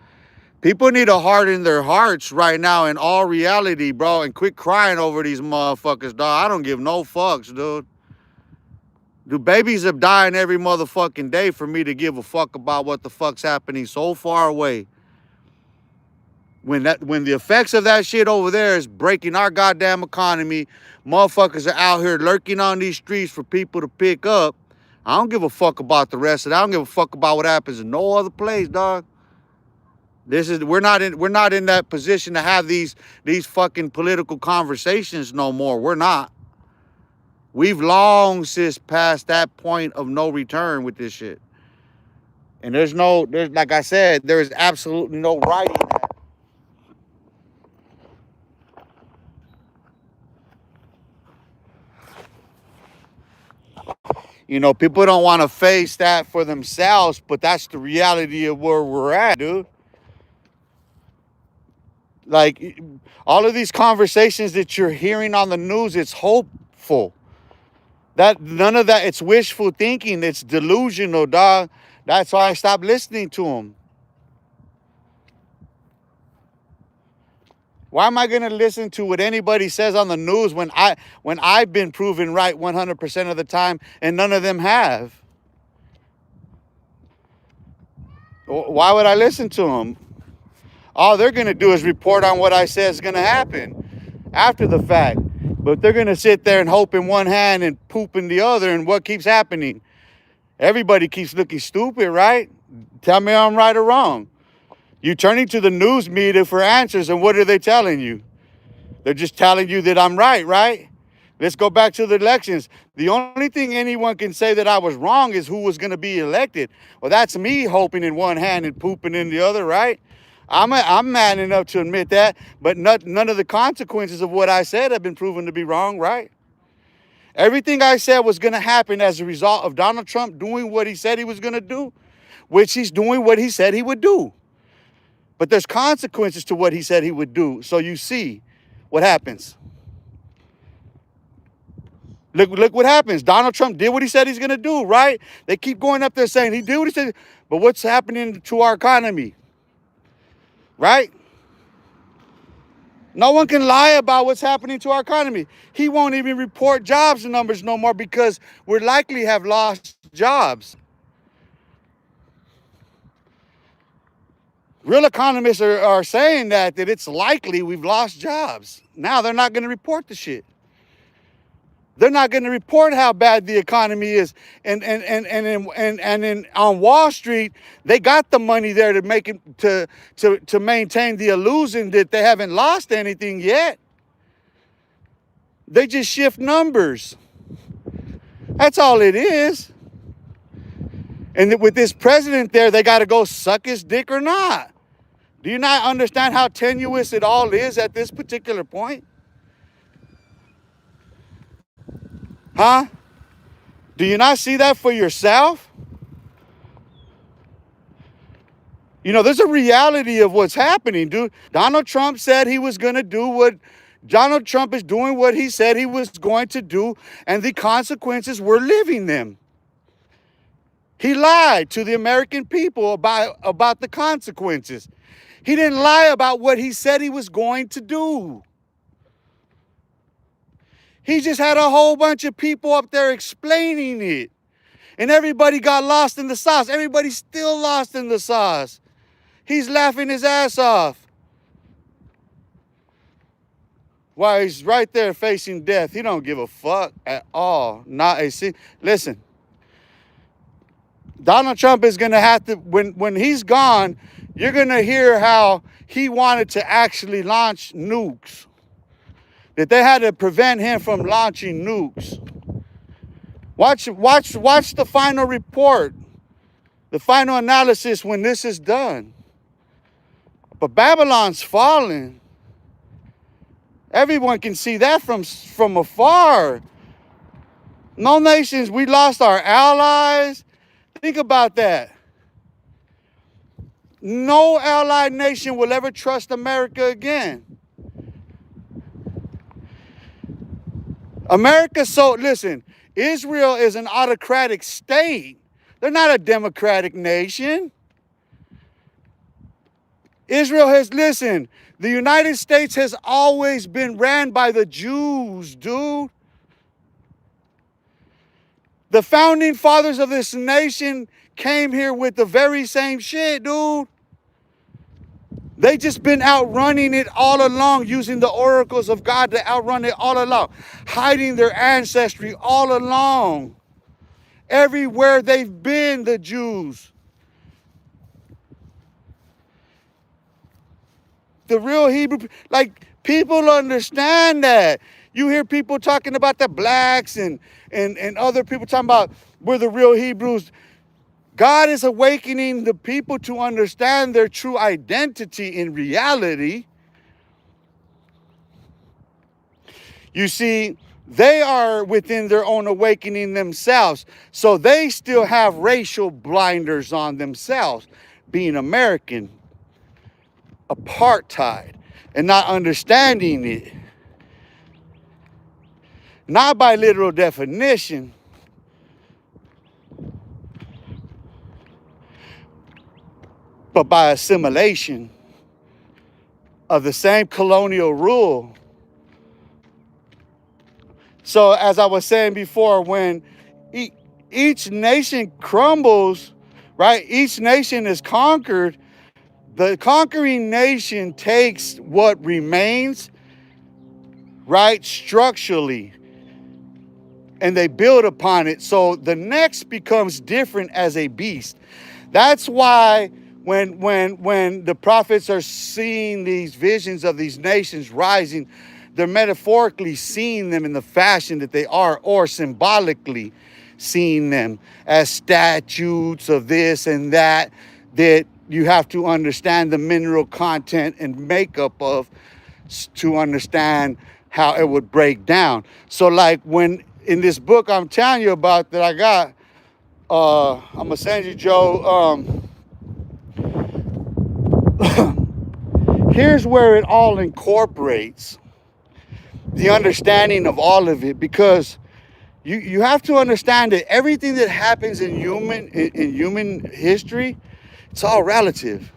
people need to harden their hearts right now in all reality, bro, and quit crying over these motherfuckers, dog. I don't give no fucks, dude. Babies are dying every motherfucking day for me to give a fuck about what the fuck's happening so far away. When the effects of that shit over there is breaking our goddamn economy, motherfuckers are out here lurking on these streets for people to pick up. I don't give a fuck about the rest of that. I don't give a fuck about what happens in no other place, dog. We're not in that position to have these fucking political conversations no more. We're not. We've long since passed that point of no return with this shit. And there's like I said, there is absolutely no writing that. You know, people don't want to face that for themselves, but that's the reality of where we're at, dude. Like, all of these conversations that you're hearing on the news, it's hopeful. That none of that, it's wishful thinking. It's delusional, dog. That's why I stopped listening to them. Why am I gonna listen to what anybody says on the news when I've been proven right 100% of the time and none of them have? Why would I listen to them? All they're gonna do is report on what I say is gonna happen after the fact. But they're gonna sit there and hope in one hand and poop in the other, and what keeps happening? Everybody keeps looking stupid, right? Tell me I'm right or wrong. You turning to the news media for answers, and what are they telling you? They're just telling you that I'm right, right? Let's go back to the elections. The only thing anyone can say that I was wrong is who was going to be elected. Well, that's me hoping in one hand and pooping in the other, right? I'm man enough to admit that, but none of the consequences of what I said have been proven to be wrong, right? Everything I said was going to happen as a result of Donald Trump doing what he said he was going to do, which he's doing what he said he would do. But there's consequences to what he said he would do. So you see what happens. Look what happens. Donald Trump did what he said he's going to do, right? They keep going up there saying he did what he said. But what's happening to our economy? Right? No one can lie about what's happening to our economy. He won't even report jobs numbers no more because we're likely have lost jobs. Real economists are saying that it's likely we've lost jobs. Now they're not going to report the shit. They're not going to report how bad the economy is. And on Wall Street, they got the money there to make it to maintain the illusion that they haven't lost anything yet. They just shift numbers. That's all it is. And with this president there, they got to go suck his dick or not. Do you not understand how tenuous it all is at this particular point? Huh? Do you not see that for yourself? You know, there's a reality of what's happening, dude. Donald Trump said he was going to do what Donald Trump is doing what he said he was going to do, and the consequences, we're living them. He lied to the American people about the consequences. He didn't lie about what he said he was going to do. He just had a whole bunch of people up there explaining it. And everybody got lost in the sauce. Everybody's still lost in the sauce. He's laughing his ass off. While he's right there facing death, he don't give a fuck at all. Not a listen. Donald Trump is going to have to, when he's gone, you're going to hear how he wanted to actually launch nukes. That they had to prevent him from launching nukes. Watch the final report, the final analysis when this is done. But Babylon's falling. Everyone can see that from afar. No nations, we lost our allies. Think about that. No allied nation will ever trust America again. Listen, Israel is an autocratic state. They're not a democratic nation. The United States has always been ran by the Jews, dude. The founding fathers of this nation came here with the very same shit, dude. They just been outrunning it all along, using the oracles of God to outrun it all along, hiding their ancestry all along. Everywhere they've been, the Jews. The real Hebrew, like, people understand that. You hear people talking about the blacks and other people talking about we're the real Hebrews. God is awakening the people to understand their true identity in reality. You see, they are within their own awakening themselves. So they still have racial blinders on themselves, being American, apartheid. and not understanding it. Not by literal definition, but by assimilation of the same colonial rule. So as I was saying before, when each nation crumbles, right? Each nation is conquered. The conquering nation takes what remains, right, structurally, and they build upon it. So the next becomes different as a beast. That's why when the prophets are seeing these visions of these nations rising, they're metaphorically seeing them in the fashion that they are, or symbolically seeing them as statutes of this and that you have to understand the mineral content and makeup of to understand how it would break down. So like when in this book I'm telling you about that I got, I'm gonna send you, Joe. Here's where it all incorporates the understanding of all of it, because you have to understand that everything that happens in human history, it's all relative.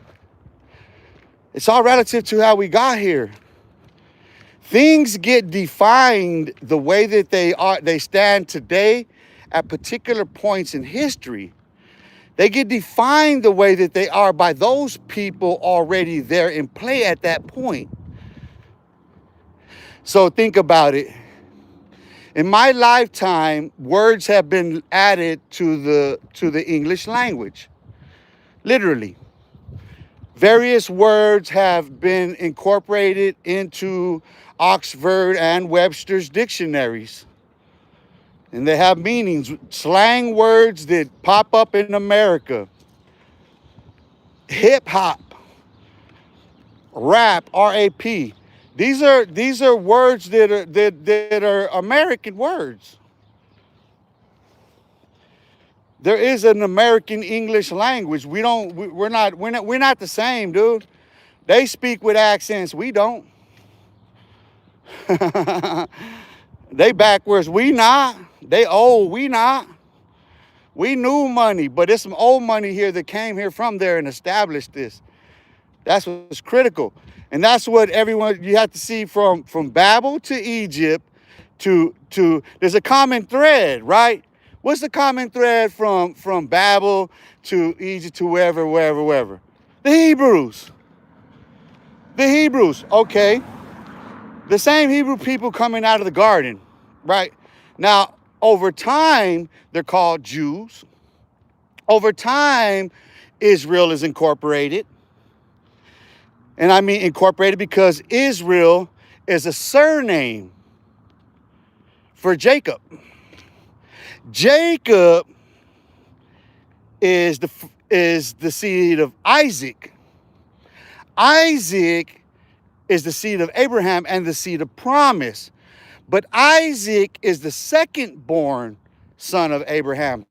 It's all relative to how we got here. Things get defined the way that they stand today at particular points in history. They get defined the way that they are by those people already there in play at that point. So think about it. In my lifetime, words have been added to the English language. Literally. Various words have been incorporated into Oxford and Webster's dictionaries. And they have meanings, slang words that pop up in America. Hip hop, rap, R-A-P. These are words that are American words. There is an American English language. We're not the same, dude. They speak with accents. We don't. They backwards. We not. They old. We not. We new money, but there's some old money here that came here from there and established this. That's what's critical. And that's what everyone, you have to see from Babel to Egypt to there's a common thread, right? What's the common thread from Babel to Egypt to wherever? The Hebrews. The Hebrews, okay. The same Hebrew people coming out of the garden, right? Now, over time, they're called Jews. Over time, Israel is incorporated. And I mean incorporated because Israel is a surname for Jacob. Jacob is the seed of Isaac. Isaac is the seed of Abraham and the seed of promise. But Isaac is the second born son of Abraham,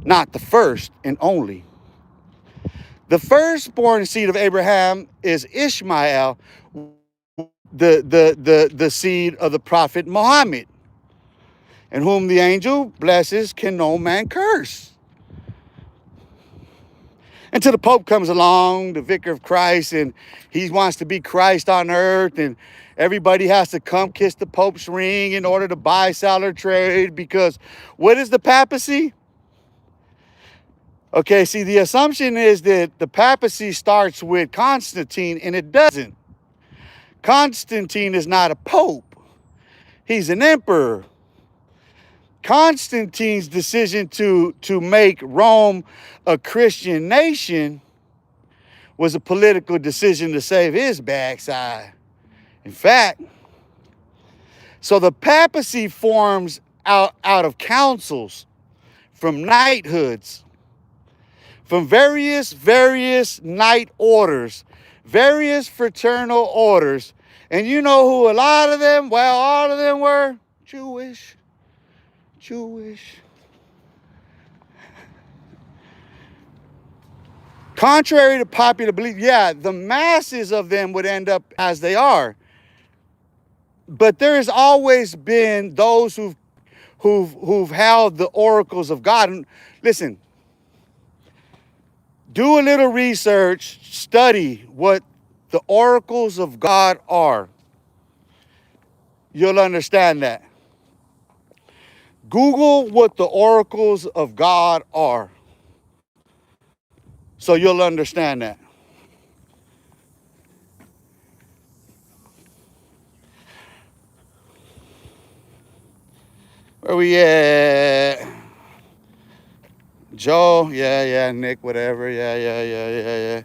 not the first and only. The firstborn seed of Abraham is Ishmael, the seed of the prophet Muhammad, and whom the angel blesses can no man curse. Until the Pope comes along, the vicar of Christ, and he wants to be Christ on earth, and everybody has to come kiss the Pope's ring in order to buy, sell, or trade, because what is the papacy? Okay, see, the assumption is that the papacy starts with Constantine, and it doesn't. Constantine is not a pope. He's an emperor. Constantine's decision to make Rome a Christian nation was a political decision to save his backside. In fact, so the papacy forms out of councils, from knighthoods, from various knight orders, various fraternal orders. And you know who a lot of them, well, all of them were? Jewish. Contrary to popular belief, yeah, the masses of them would end up as they are. But there has always been those who've held the oracles of God. And listen, do a little research, study what the oracles of God are. You'll understand that. Google what the oracles of God are. So you'll understand that. Where we at? Joe, yeah, Nick, whatever, yeah.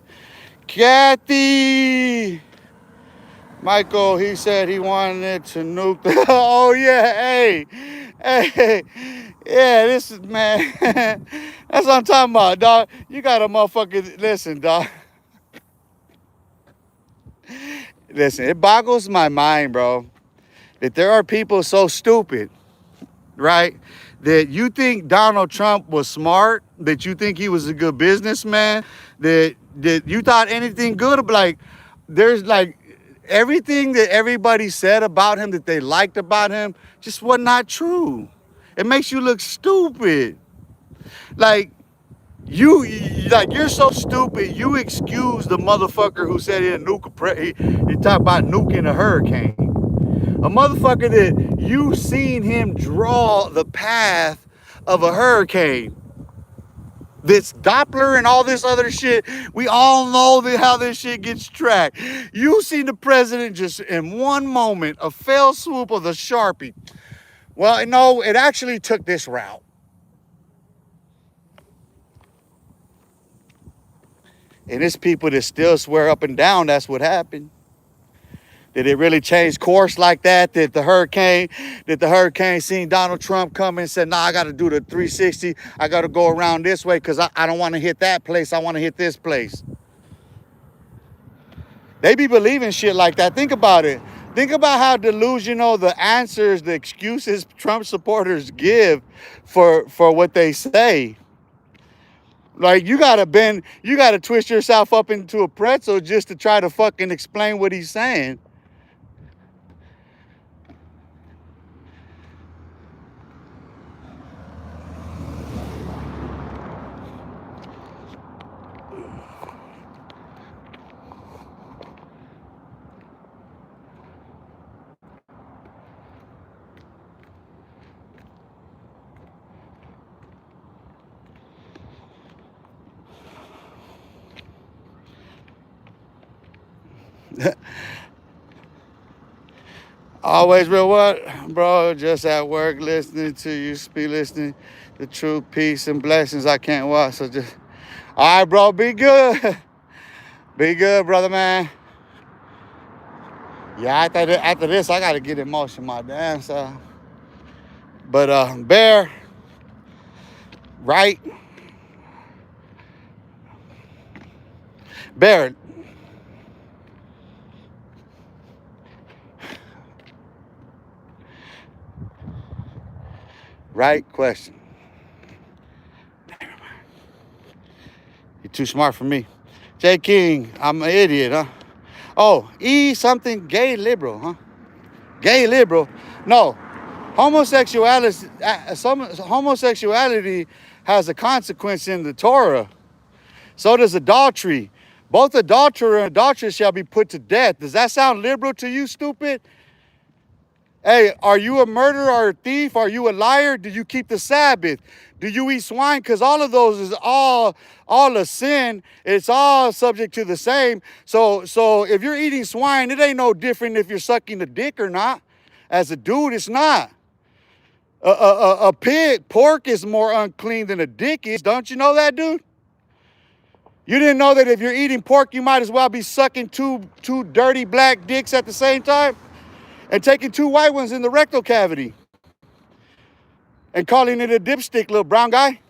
Kathy! Michael, he said he wanted to nuke the... Oh, yeah, hey. Yeah, this is, man. That's what I'm talking about, dog. You got a motherfucking... Listen, dog. Listen, it boggles my mind, bro, that there are people so stupid, right? That you think Donald Trump was smart, that you think he was a good businessman, that you thought anything good, like, there's like everything that everybody said about him that they liked about him just was not true. It makes you look stupid. Like, you're so stupid, you excuse the motherfucker who said he talked about nuking a hurricane. A motherfucker that you seen him draw the path of a hurricane. This Doppler and all this other shit, we all know how this shit gets tracked. You seen the president just in one moment, a fell swoop of the Sharpie. Well, no, it actually took this route. And it's people that still swear up and down that's what happened. Did it really change course like that? Did the hurricane seen Donald Trump coming and said, nah, I got to do the 360. I got to go around this way because I don't want to hit that place. I want to hit this place. They be believing shit like that. Think about it. Think about how delusional the answers, the excuses Trump supporters give for what they say. Like, you gotta twist yourself up into a pretzel just to try to fucking explain what he's saying. Always real what? Bro, just at work listening to you speak, listening to truth, peace, and blessings. I can't watch, so just... All right, bro, be good. Be good, brother, man. Yeah, after this, I got to get in motion my damn self. But, Bear, right? Bear, right question. You're too smart for me. J. King, I'm an idiot, huh? Oh, E something, gay liberal, huh? Gay liberal. No, homosexuality has a consequence in the Torah. So does adultery. Both adulterer and adulteress shall be put to death. Does that sound liberal to you, stupid? Hey, are you a murderer or a thief? Are you a liar? Do you keep the Sabbath? Do you eat swine? Because all of those is all a sin. It's all subject to the same. So if you're eating swine, it ain't no different if you're sucking a dick or not. As a dude, it's not. A pork is more unclean than a dick is. Don't you know that, dude? You didn't know that if you're eating pork, you might as well be sucking two dirty black dicks at the same time? And taking two white ones in the rectal cavity and calling it a dipstick, little brown guy.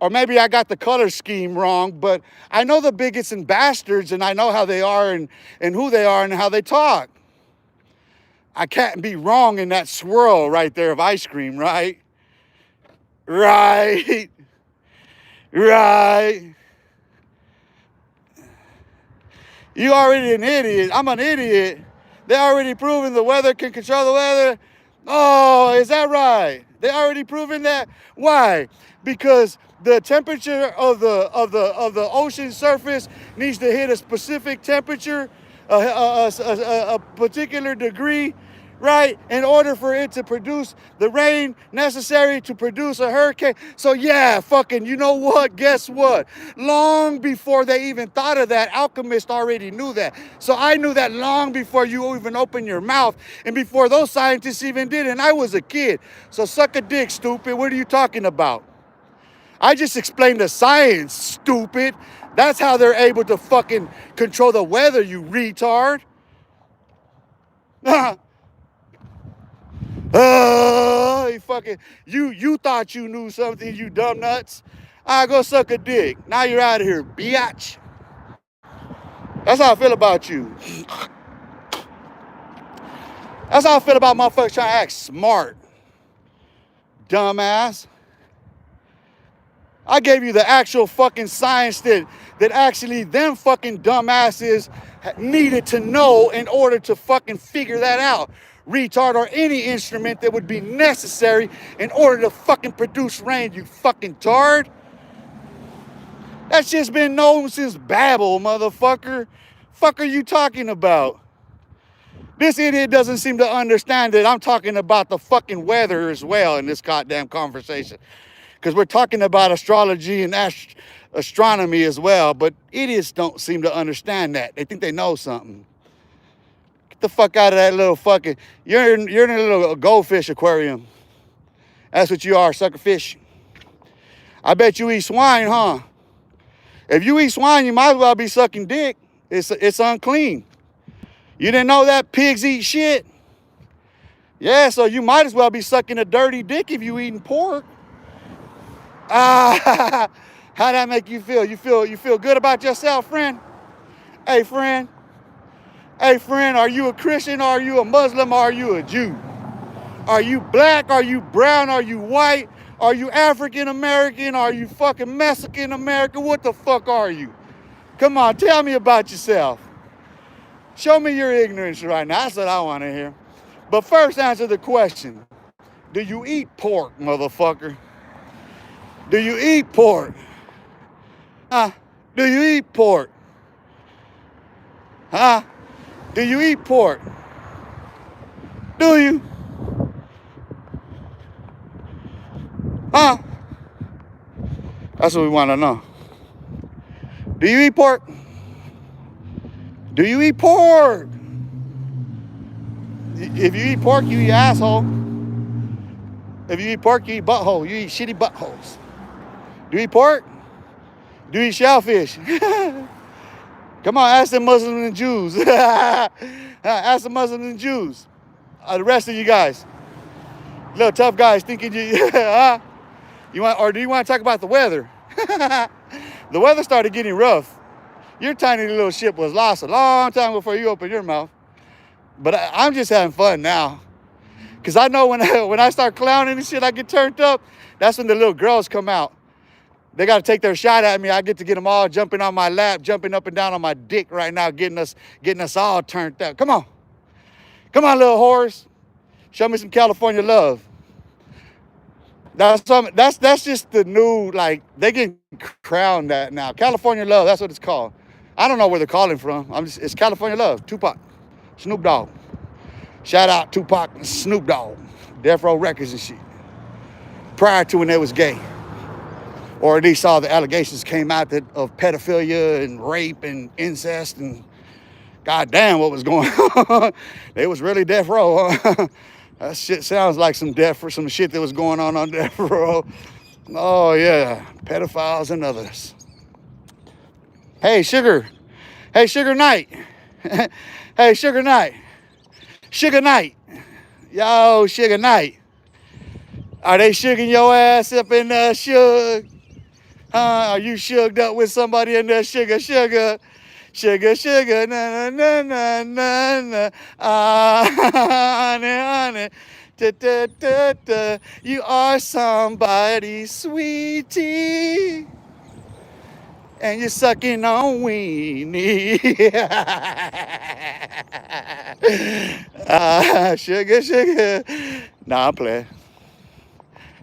Or maybe I got the color scheme wrong, but I know the bigots and bastards, and I know how they are and who they are and how they talk. I can't be wrong in that swirl right there of ice cream, right? Right. You already an idiot. I'm an idiot. They already proven the weather can control the weather. Oh, is that right? They already proven that. Why? Because the temperature of the ocean surface needs to hit a specific temperature, a particular degree, right, in order for it to produce the rain necessary to produce a hurricane. So yeah, fucking, you know what? Guess what? Long before they even thought of that, alchemists already knew that. So I knew that long before you even opened your mouth and before those scientists even did, and I was a kid. So suck a dick, stupid. What are you talking about? I just explained the science, stupid. That's how they're able to fucking control the weather, you retard. You thought you knew something, you dumb nuts. Go suck a dick. Now you're out of here, biatch. That's how I feel about you. That's how I feel about motherfuckers trying to act smart. Dumbass. I gave you the actual fucking science that actually them fucking dumbasses needed to know in order to fucking figure that out. Retard, or any instrument that would be necessary in order to fucking produce rain, you fucking tard. That shit's been known since Babel, motherfucker. Fuck are you talking about? This idiot doesn't seem to understand that I'm talking about the fucking weather as well in this goddamn conversation. Because we're talking about astrology and astronomy as well, but idiots don't seem to understand that. They think they know something. Get the fuck out of that little fucking... You're in a little goldfish aquarium. That's what you are, sucker fish. I bet you eat swine, huh? If you eat swine, you might as well be sucking dick. It's unclean. You didn't know that? Pigs eat shit. Yeah, so you might as well be sucking a dirty dick if you eating pork. How'd that make you feel? You feel good about yourself, friend? Hey, friend. Hey, friend, are you a Christian? Are you a Muslim? Are you a Jew? Are you black? Are you brown? Are you white? Are you African American? Are you fucking Mexican American? What the fuck are you? Come on, tell me about yourself. Show me your ignorance right now. That's what I want to hear. But first, answer the question. Do you eat pork, motherfucker? Do you eat pork? Huh? Do you eat pork? Huh? Do you eat pork? Do you? Huh? That's what we want to know. Do you eat pork? Do you eat pork? If you eat pork, you eat asshole. If you eat pork, you eat butthole. You eat shitty buttholes. Do you eat pork? Do you eat shellfish? Come on, ask the Muslims and Jews. Ask the Muslims and Jews. The rest of you guys. Little tough guys thinking you... Or do you want to talk about the weather? The weather started getting rough. Your tiny little ship was lost a long time before you opened your mouth. But I'm just having fun now. Because I know when I start clowning and shit, I get turned up. That's when the little girls come out. They got to take their shot at me. I get to get them all jumping on my lap, jumping up and down on my dick right now, getting us all turned up. Come on. Come on, little whores. Show me some California love. That's just the new, like, they get crowned that now. California love, that's what it's called. I don't know where they're calling from. It's California love. Tupac, Snoop Dogg. Shout out Tupac and Snoop Dogg. Death Row Records and shit. Prior to when they was gay. Or at least all the allegations came out of pedophilia and rape and incest and goddamn what was going on. They was really death row, huh? That shit sounds like some shit that was going on death row. Oh yeah, pedophiles and others. Hey, Sugar. Hey, Sugar Knight. Hey, Sugar Knight. Sugar Knight. Yo, Sugar Knight. Are they sugaring your ass up in there, Suge? Are you shugged up with somebody in there, sugar? Sugar, na na na na na. Honey. Da, da, da, da. You are somebody, sweetie. and you're sucking on weenie. Sugar, sugar. Nah, I'm playing.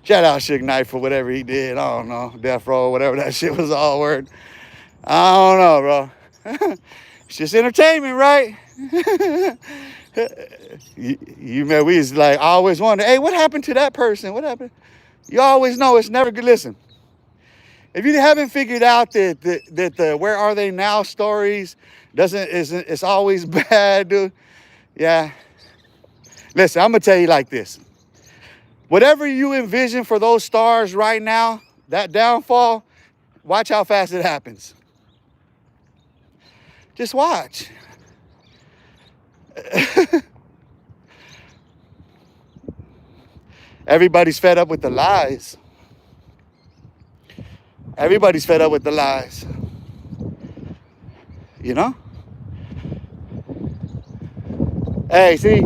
Shout out Suge Knight for whatever he did. I don't know. Death Row, whatever that shit was all word. I don't know, bro. It's just entertainment, right? you man, we was like, I always wonder, hey, what happened to that person? What happened? You always know it's never good. Listen, if you haven't figured out that the where are they now stories it's always bad, dude. Yeah. Listen, I'm gonna tell you like this. Whatever you envision for those stars right now, that downfall, watch how fast it happens. Just watch. Everybody's fed up with the lies. Everybody's fed up with the lies. You know? Hey, see,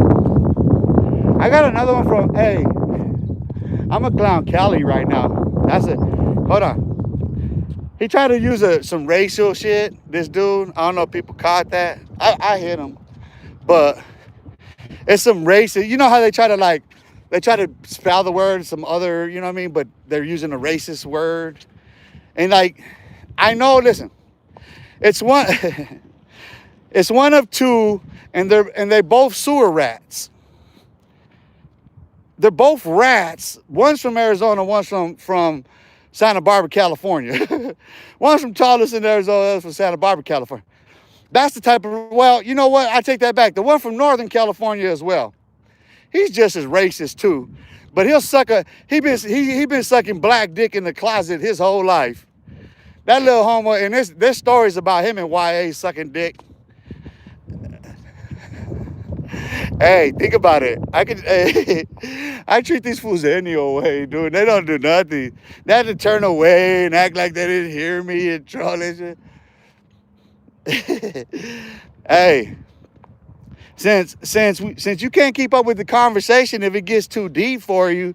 I got another one from, hey, I'm a clown Cali right now. Hold on. He tried to use some racial shit, this dude. I don't know if people caught that. I hit him. But it's some racist, you know how they try to spell the word some other, you know what I mean? But they're using a racist word. And like, I know, listen, it's one it's one of two, and they're both sewer rats. They're both rats. One's from Arizona, one's from Santa Barbara, California. One's from Charleston, Arizona, one's from Santa Barbara, California. That's the type of, well, you know what? I take that back. The one from Northern California as well. He's just as racist too. But he been sucking black dick in the closet his whole life. That little homo, and this story's about him and YA sucking dick. Hey, think about it. I treat these fools any old way, dude. They don't do nothing. They had to turn away and act like they didn't hear me and troll and shit. Hey, since you can't keep up with the conversation if it gets too deep for you,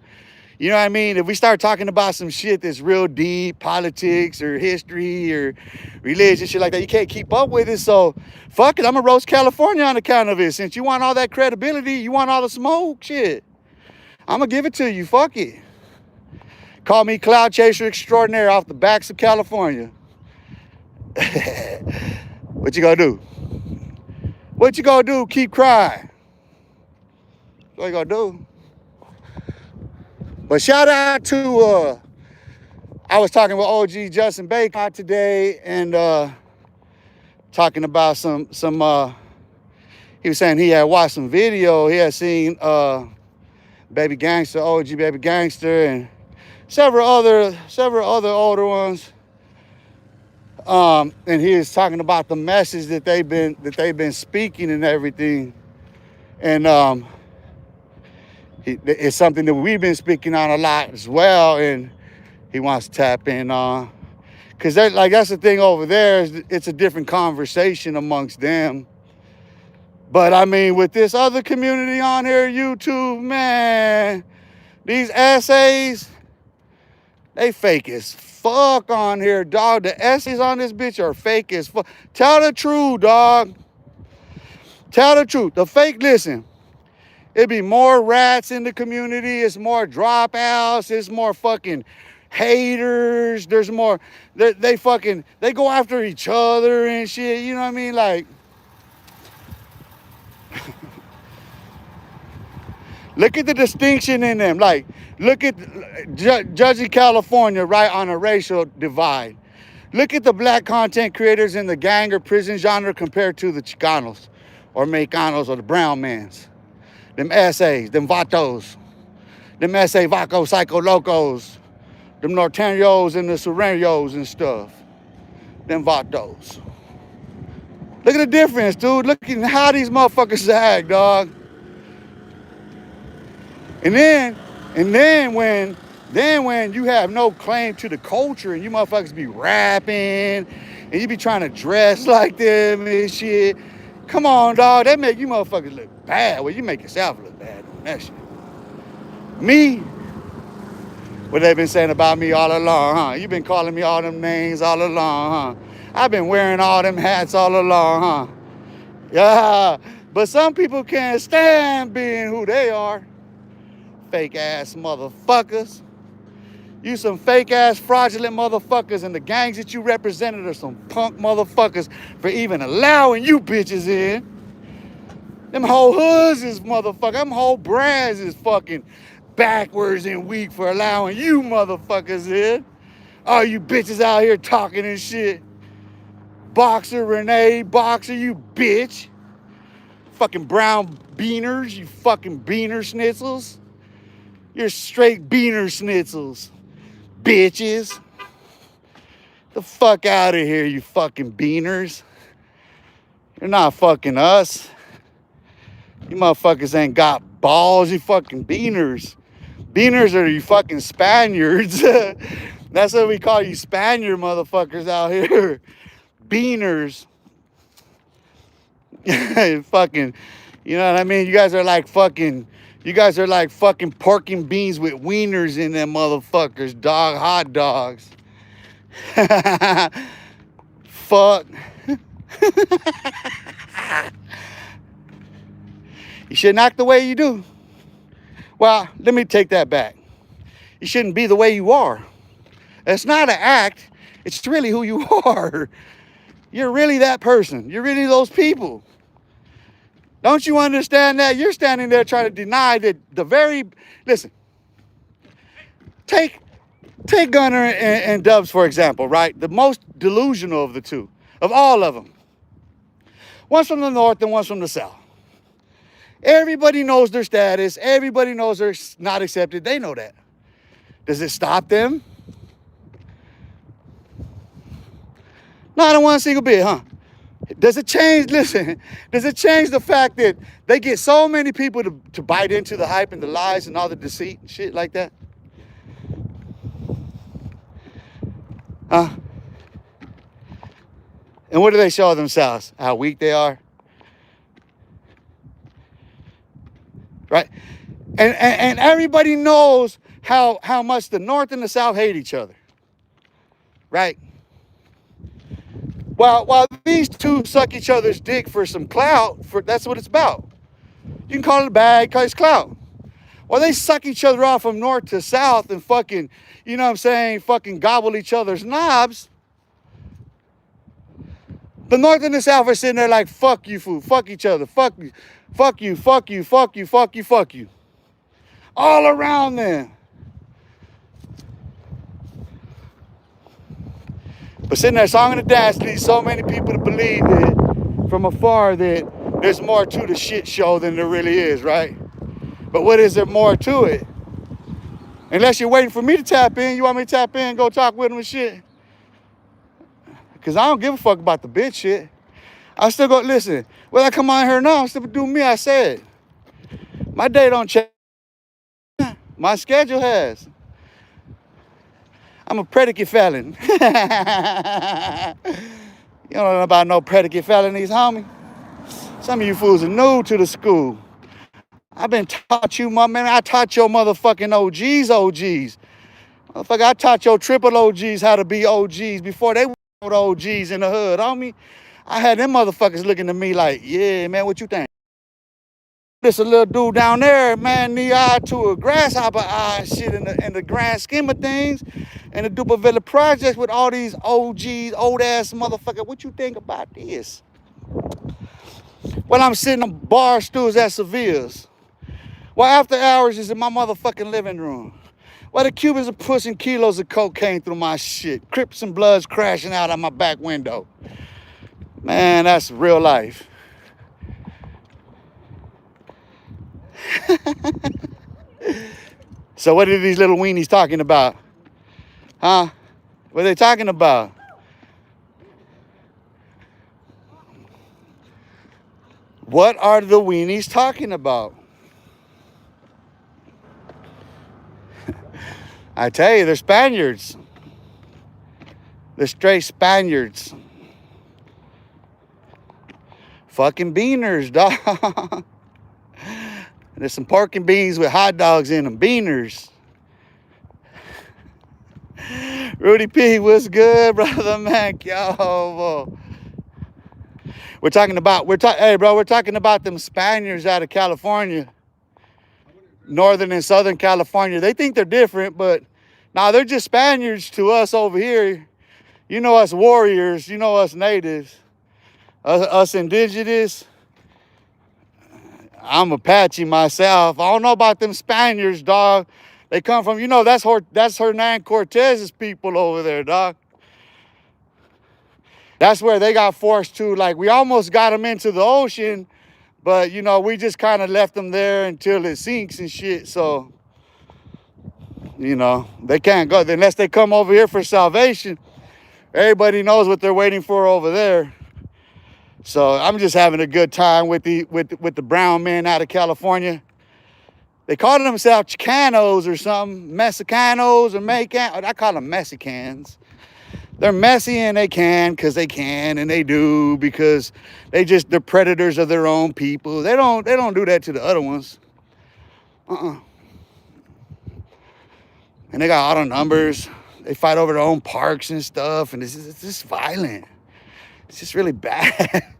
you know what I mean? If we start talking about some shit that's real deep, politics or history or religion, shit like that, you can't keep up with it. So, fuck it, I'm going to roast California on account of it. Since you want all that credibility, you want all the smoke, shit. I'm going to give it to you. Fuck it. Call me Cloud Chaser Extraordinaire off the backs of California. What you going to do? What you going to do? Keep crying. What you going to do? But shout out to, I was talking with OG Justin Baker today and talking about some he was saying he had watched some video. He had seen Baby Gangster, OG Baby Gangster, and several other older ones. And he was talking about the message that they've been speaking and everything. And it's something that we've been speaking on a lot as well, and he wants to tap in on. Because that's the thing over there, is it's a different conversation amongst them. But I mean, with this other community on here, YouTube, man, these essays, they fake as fuck on here, dog. The essays on this bitch are fake as fuck. Tell the truth, dog. Tell the truth. The fake, listen. It'd be more rats in the community. It's more dropouts. It's more fucking haters. There's more. They go after each other and shit. You know what I mean? Like, look at the distinction in them. Like, look at judging California right on a racial divide. Look at the black content creators in the gang or prison genre compared to the Chicanos or Mexicanos or the brown mans. Them essays, them vatos, them essay vaco psycho locos, them norteños and the sureños and stuff, them vatos. Look at the difference, dude. Look at how these motherfuckers act, dog. And then when you have no claim to the culture and you motherfuckers be rapping and you be trying to dress like them and shit. Come on, dog. That make you motherfuckers look bad. Well, you make yourself look bad on that shit. Me, What they been saying about me all along, huh? You been calling me all them names all along, huh? I've been wearing all them hats all along, huh? Yeah, but some people can't stand being who they are. Fake ass motherfuckers. You some fake ass fraudulent motherfuckers, and the gangs that you represented are some punk motherfuckers for even allowing you bitches in. Them whole hoods is motherfucker. Them whole brands is fucking backwards and weak for allowing you motherfuckers in. All you bitches out here talking and shit. Boxer Renee, Boxer, you bitch. Fucking brown beaners, you fucking beaner schnitzels. You're straight beaner schnitzels. Bitches. The fuck out of here, you fucking beaners. You're not fucking us. You motherfuckers ain't got balls, you fucking beaners. Beaners are you fucking Spaniards. That's what we call you Spaniard motherfuckers out here. Beaners. Fucking, you know what I mean? You guys are like fucking pork and beans with wieners in them motherfuckers, dog, hot dogs. Fuck. You shouldn't act the way you do. Well, let me take that back. You shouldn't be the way you are. It's not an act. It's really who you are. You're really that person. You're really those people. Don't you understand that? You're standing there trying to deny that listen, take Gunner and Dubs, for example, right? The most delusional of the two, of all of them. One's from the north and one's from the south. Everybody knows their status. Everybody knows they're not accepted. They know that. Does it stop them? Not one single bit, huh? Does it change, listen, does it change the fact that they get so many people to bite into the hype and the lies and all the deceit and shit like that? Huh? And what do they show themselves? How weak they are? Right? And everybody knows how much the North and the South hate each other. Right? While these two suck each other's dick for some clout, that's what it's about. You can call it a bag, call it clout. While they suck each other off from north to south and fucking, you know what I'm saying, fucking gobble each other's knobs, the North and the South are sitting there like, fuck you, fool, fuck each other, fuck you, fuck you, fuck you, fuck you, fuck you, fuck you. All around them. But sitting there song and dance leads so many people to believe that from afar that there's more to the shit show than there really is, right? But what is there more to it? Unless you're waiting for me to tap in, you want me to tap in and go talk with them and shit? Because I don't give a fuck about the bitch shit. I still go, listen, whether I come on here or not, I'm still do me, I said. My day don't change. My schedule has. I'm a predicate felon. You don't know about no predicate felonies, homie. Some of you fools are new to the school. I've been taught you, my man. I taught your motherfucking OGs. Motherfucker, I taught your triple OGs how to be OGs before they were OGs in the hood, homie. I had them motherfuckers looking at me like, yeah, man, what you think? This a little dude down there, man, knee eye to a grasshopper eye shit in the grand scheme of things. And the Duperville projects with all these OGs, old ass motherfucker. What you think about this? Well, I'm sitting on bar stools at Sevilla's. Well, after hours is in my motherfucking living room. Well, the Cubans are pushing kilos of cocaine through my shit. Crips and Bloods crashing out of my back window. Man, that's real life. So what are these little weenies talking about? Huh? What are they talking about? What are the weenies talking about? I tell you, they're Spaniards. They're straight Spaniards. Fucking beaners, dog. There's some pork and beans with hot dogs in them. Beaners. Rudy P, what's good, brother Mac? Yo, hey, bro, we're talking about them Spaniards out of California, Northern and Southern California. They think they're different, but nah, they're just Spaniards to us over here. You know us warriors, you know us natives, us indigenous. I'm Apache myself. I don't know about them Spaniards, dog. They come from, that's Hernan Cortez's people over there, dog. That's where they got forced to. Like, we almost got them into the ocean, but, we just kind of left them there until it sinks and shit. So, they can't go unless they come over here for salvation. Everybody knows what they're waiting for over there. So I'm just having a good time with the brown men out of California. They call themselves Chicanos or something, Mexicanos or Mexicanos. I call them Mexicans. They're messy and they can because they can, and they do because they're predators of their own people. They don't do that to the other ones. And they got all the numbers. They fight over their own parks and stuff, and it's just violent. It's just really bad.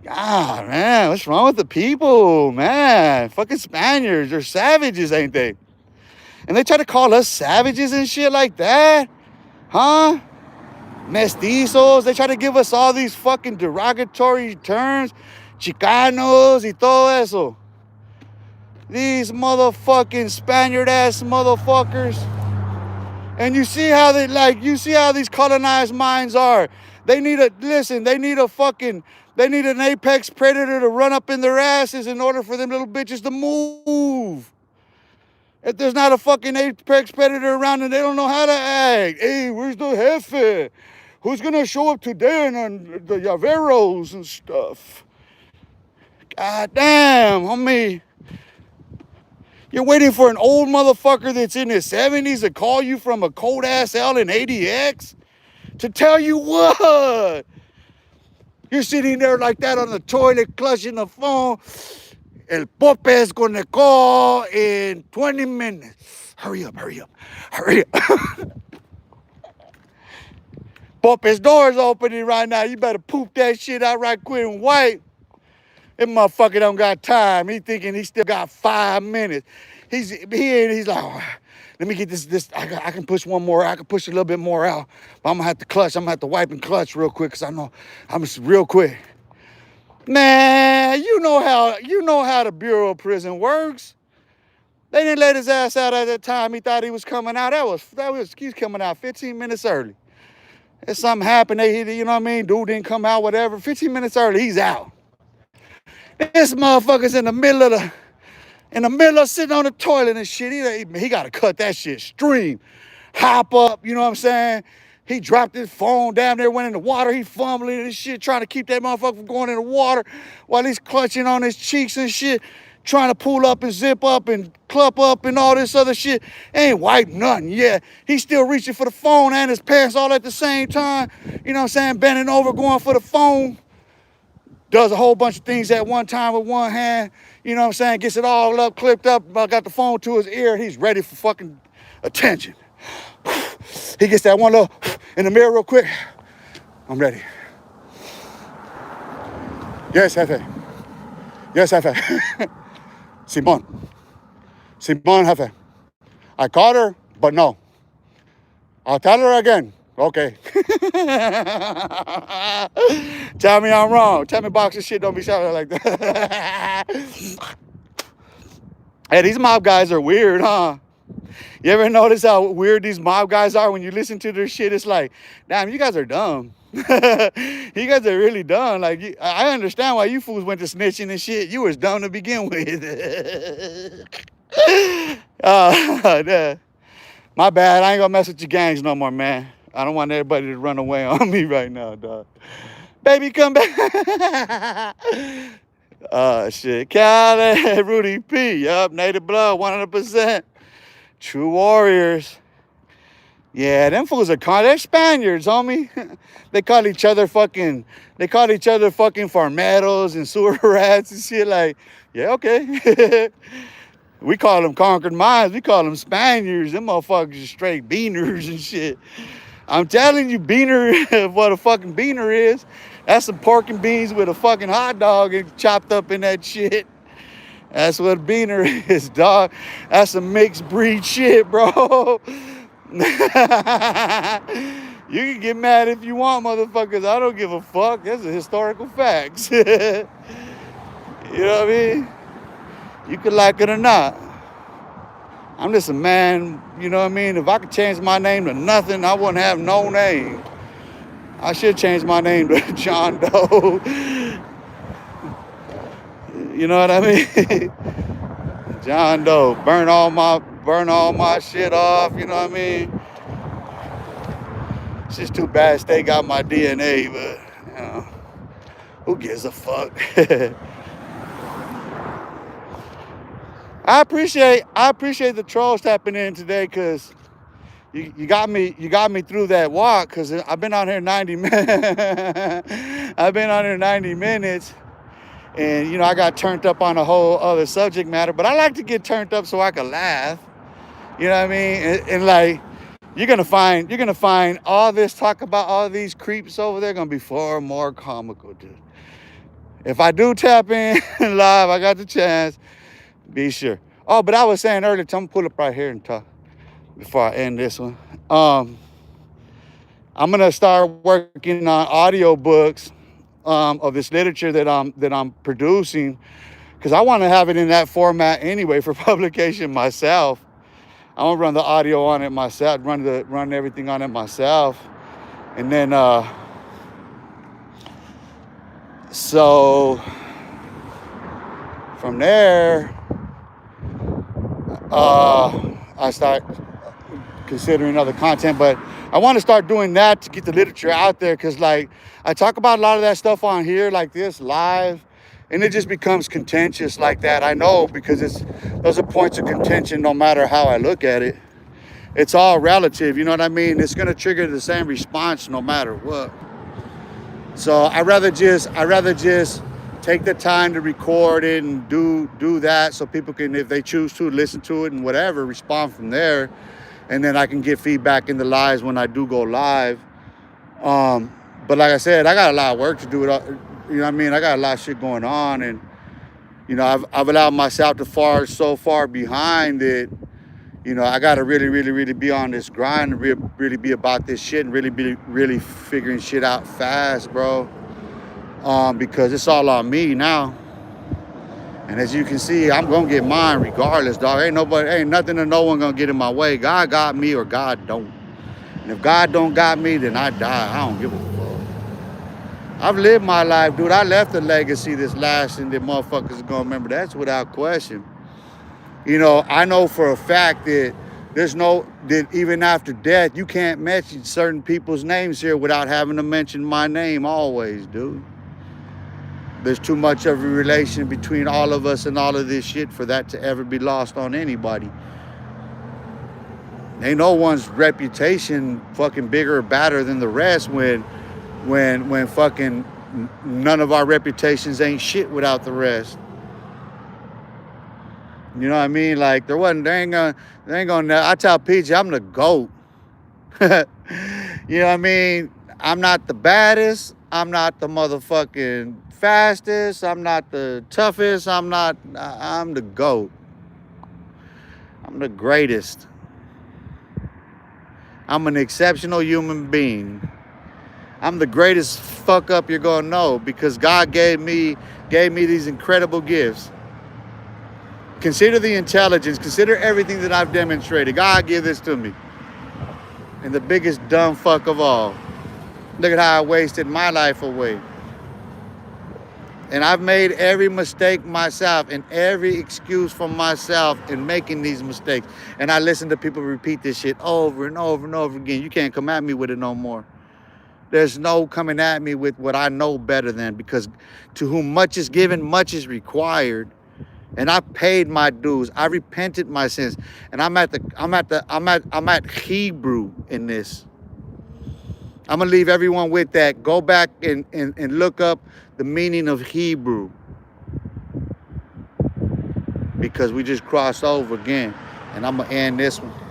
God, man, what's wrong with the people, man? Fucking Spaniards, they're savages, ain't they? And they try to call us savages and shit like that, huh? Mestizos, they try to give us all these fucking derogatory terms, Chicanos y todo eso. These motherfucking Spaniard-ass motherfuckers. And you see how these colonized minds are. They need an apex predator to run up in their asses in order for them little bitches to move. If there's not a fucking apex predator around and they don't know how to act. Hey, where's the jefe? Who's gonna show up today on the Llaveros and stuff? God damn, homie. You're waiting for an old motherfucker that's in his 70s to call you from a cold-ass L in ADX to tell you what? You're sitting there like that on the toilet, clutching the phone. El Pope is gonna call in 20 minutes. Hurry up. Pope's door's opening right now. You better poop that shit out right quick and wipe. That motherfucker don't got time. He thinking he still got 5 minutes. He's like, oh, let me get this. I can push one more. I can push a little bit more out. But I'm gonna have to clutch. I'm gonna have to wipe and clutch real quick because I know I'm just real quick. Man, you know how the Bureau of Prison works. They didn't let his ass out at the time he thought he was coming out. He's coming out 15 minutes early. If something happened, you know what I mean? Dude didn't come out, whatever. 15 minutes early, he's out. This motherfucker's in the middle of sitting on the toilet and shit. He got to cut that shit stream. Hop up, you know what I'm saying? He dropped his phone down there, went in the water. He fumbling and shit, trying to keep that motherfucker from going in the water while he's clutching on his cheeks and shit, trying to pull up and zip up and clup up and all this other shit. Ain't wiped nothing. Yeah, he's still reaching for the phone and his pants all at the same time. You know what I'm saying? Bending over, going for the phone. Does a whole bunch of things at one time with one hand. You know what I'm saying? Gets it all up, clipped up, got the phone to his ear. He's ready for fucking attention. He gets that one little in the mirror real quick. I'm ready. Yes, Jefe. Yes, Jefe. Simon, Jefe. I caught her, but no. I'll tell her again. Okay. Tell me I'm wrong. Tell me boxer shit don't be shouting like that. Hey, these mob guys are weird, huh? You ever notice how weird these mob guys are when you listen to their shit? It's like, damn, you guys are dumb. You guys are really dumb. Like, I understand why you fools went to snitching and shit. You was dumb to begin with. My bad. I ain't gonna mess with your gangs no more, man. I don't want everybody to run away on me right now, dog. Baby, come back. Shit. Cali, Rudy P. Yup, native blood, 100%. True warriors. Yeah, them fools are they're Spaniards, homie. They call each other fucking farmeros and sewer rats and shit. Like, yeah, okay. We call them conquered minds. We call them Spaniards. Them motherfuckers are straight beaners and shit. I'm telling you, beaner, what a fucking beaner is. That's some pork and beans with a fucking hot dog and chopped up in that shit. That's what a beaner is, dog. That's some mixed breed shit, bro. You can get mad if you want, motherfuckers. I don't give a fuck. That's a historical facts. You know what I mean? You could like it or not. I'm just a man, you know what I mean? If I could change my name to nothing, I wouldn't have no name. I should change my name to John Doe. You know what I mean? John Doe. Burn all my shit off, you know what I mean? It's just too bad they got my DNA, but you know, who gives a fuck? I appreciate the trolls tapping in today, because you got me through that walk, because I've been on here 90 minutes. I've been on here 90 minutes, and you know, I got turned up on a whole other subject matter, but I like to get turned up so I can laugh. You know what I mean? And like, you're gonna find all this talk about all these creeps over there gonna be far more comical, dude. If I do tap in live, I got the chance. Be sure. Oh, but I was saying earlier, I'm gonna pull up right here and talk before I end this one. I'm gonna start working on audiobooks of this literature that I'm producing, because I want to have it in that format anyway for publication myself. I want to run the audio on it myself, run everything on it myself, and then so from there, I start considering other content, but I want to start doing that to get the literature out there, because like, I talk about a lot of that stuff on here like this live, and it just becomes contentious like that. I know, because those are points of contention no matter how I look at it. It's all relative, you know what I mean? It's going to trigger the same response no matter what. So I'd rather just take the time to record it and do that, so people can, if they choose to, listen to it and whatever, respond from there. And then I can get feedback in the lives when I do go live. But like I said, I got a lot of work to do. You know what I mean? I got a lot of shit going on, and you know, I've allowed myself to fall so far behind that, you know, I got to really be on this grind and really be about this shit, and really figuring shit out fast, bro. Because it's all on me now. And as you can see, I'm gonna get mine regardless, dog. Ain't nothing or no one gonna get in my way. God got me or God don't. And if God don't got me, then I die. I don't give a fuck. I've lived my life, dude. I left a legacy that's lasting that motherfuckers are gonna remember. That's without question. You know, I know for a fact that that even after death, you can't mention certain people's names here without having to mention my name always, dude. There's too much of a relation between all of us and all of this shit for that to ever be lost on anybody. Ain't no one's reputation fucking bigger or badder than the rest when fucking none of our reputations ain't shit without the rest. You know what I mean? Like, they ain't gonna, I tell PJ, I'm the GOAT. You know what I mean? I'm not the baddest. I'm not the motherfucking fastest. I'm not the toughest. I'm the GOAT. I'm the greatest. I'm an exceptional human being. I'm the greatest fuck up you're gonna know, because God gave me these incredible gifts. Consider the intelligence. Consider everything that I've demonstrated. God gave this to me. And the biggest dumb fuck of all. Look at how I wasted my life away. And I've made every mistake myself and every excuse for myself in making these mistakes. And I listen to people repeat this shit over and over and over again. You can't come at me with it no more. There's no coming at me with what I know better than, because to whom much is given, much is required. And I paid my dues. I repented my sins. And I'm at Hebrew in this. I'm gonna leave everyone with that. Go back and look up the meaning of Hebrew. because we just crossed over again. And I'm going to end this one.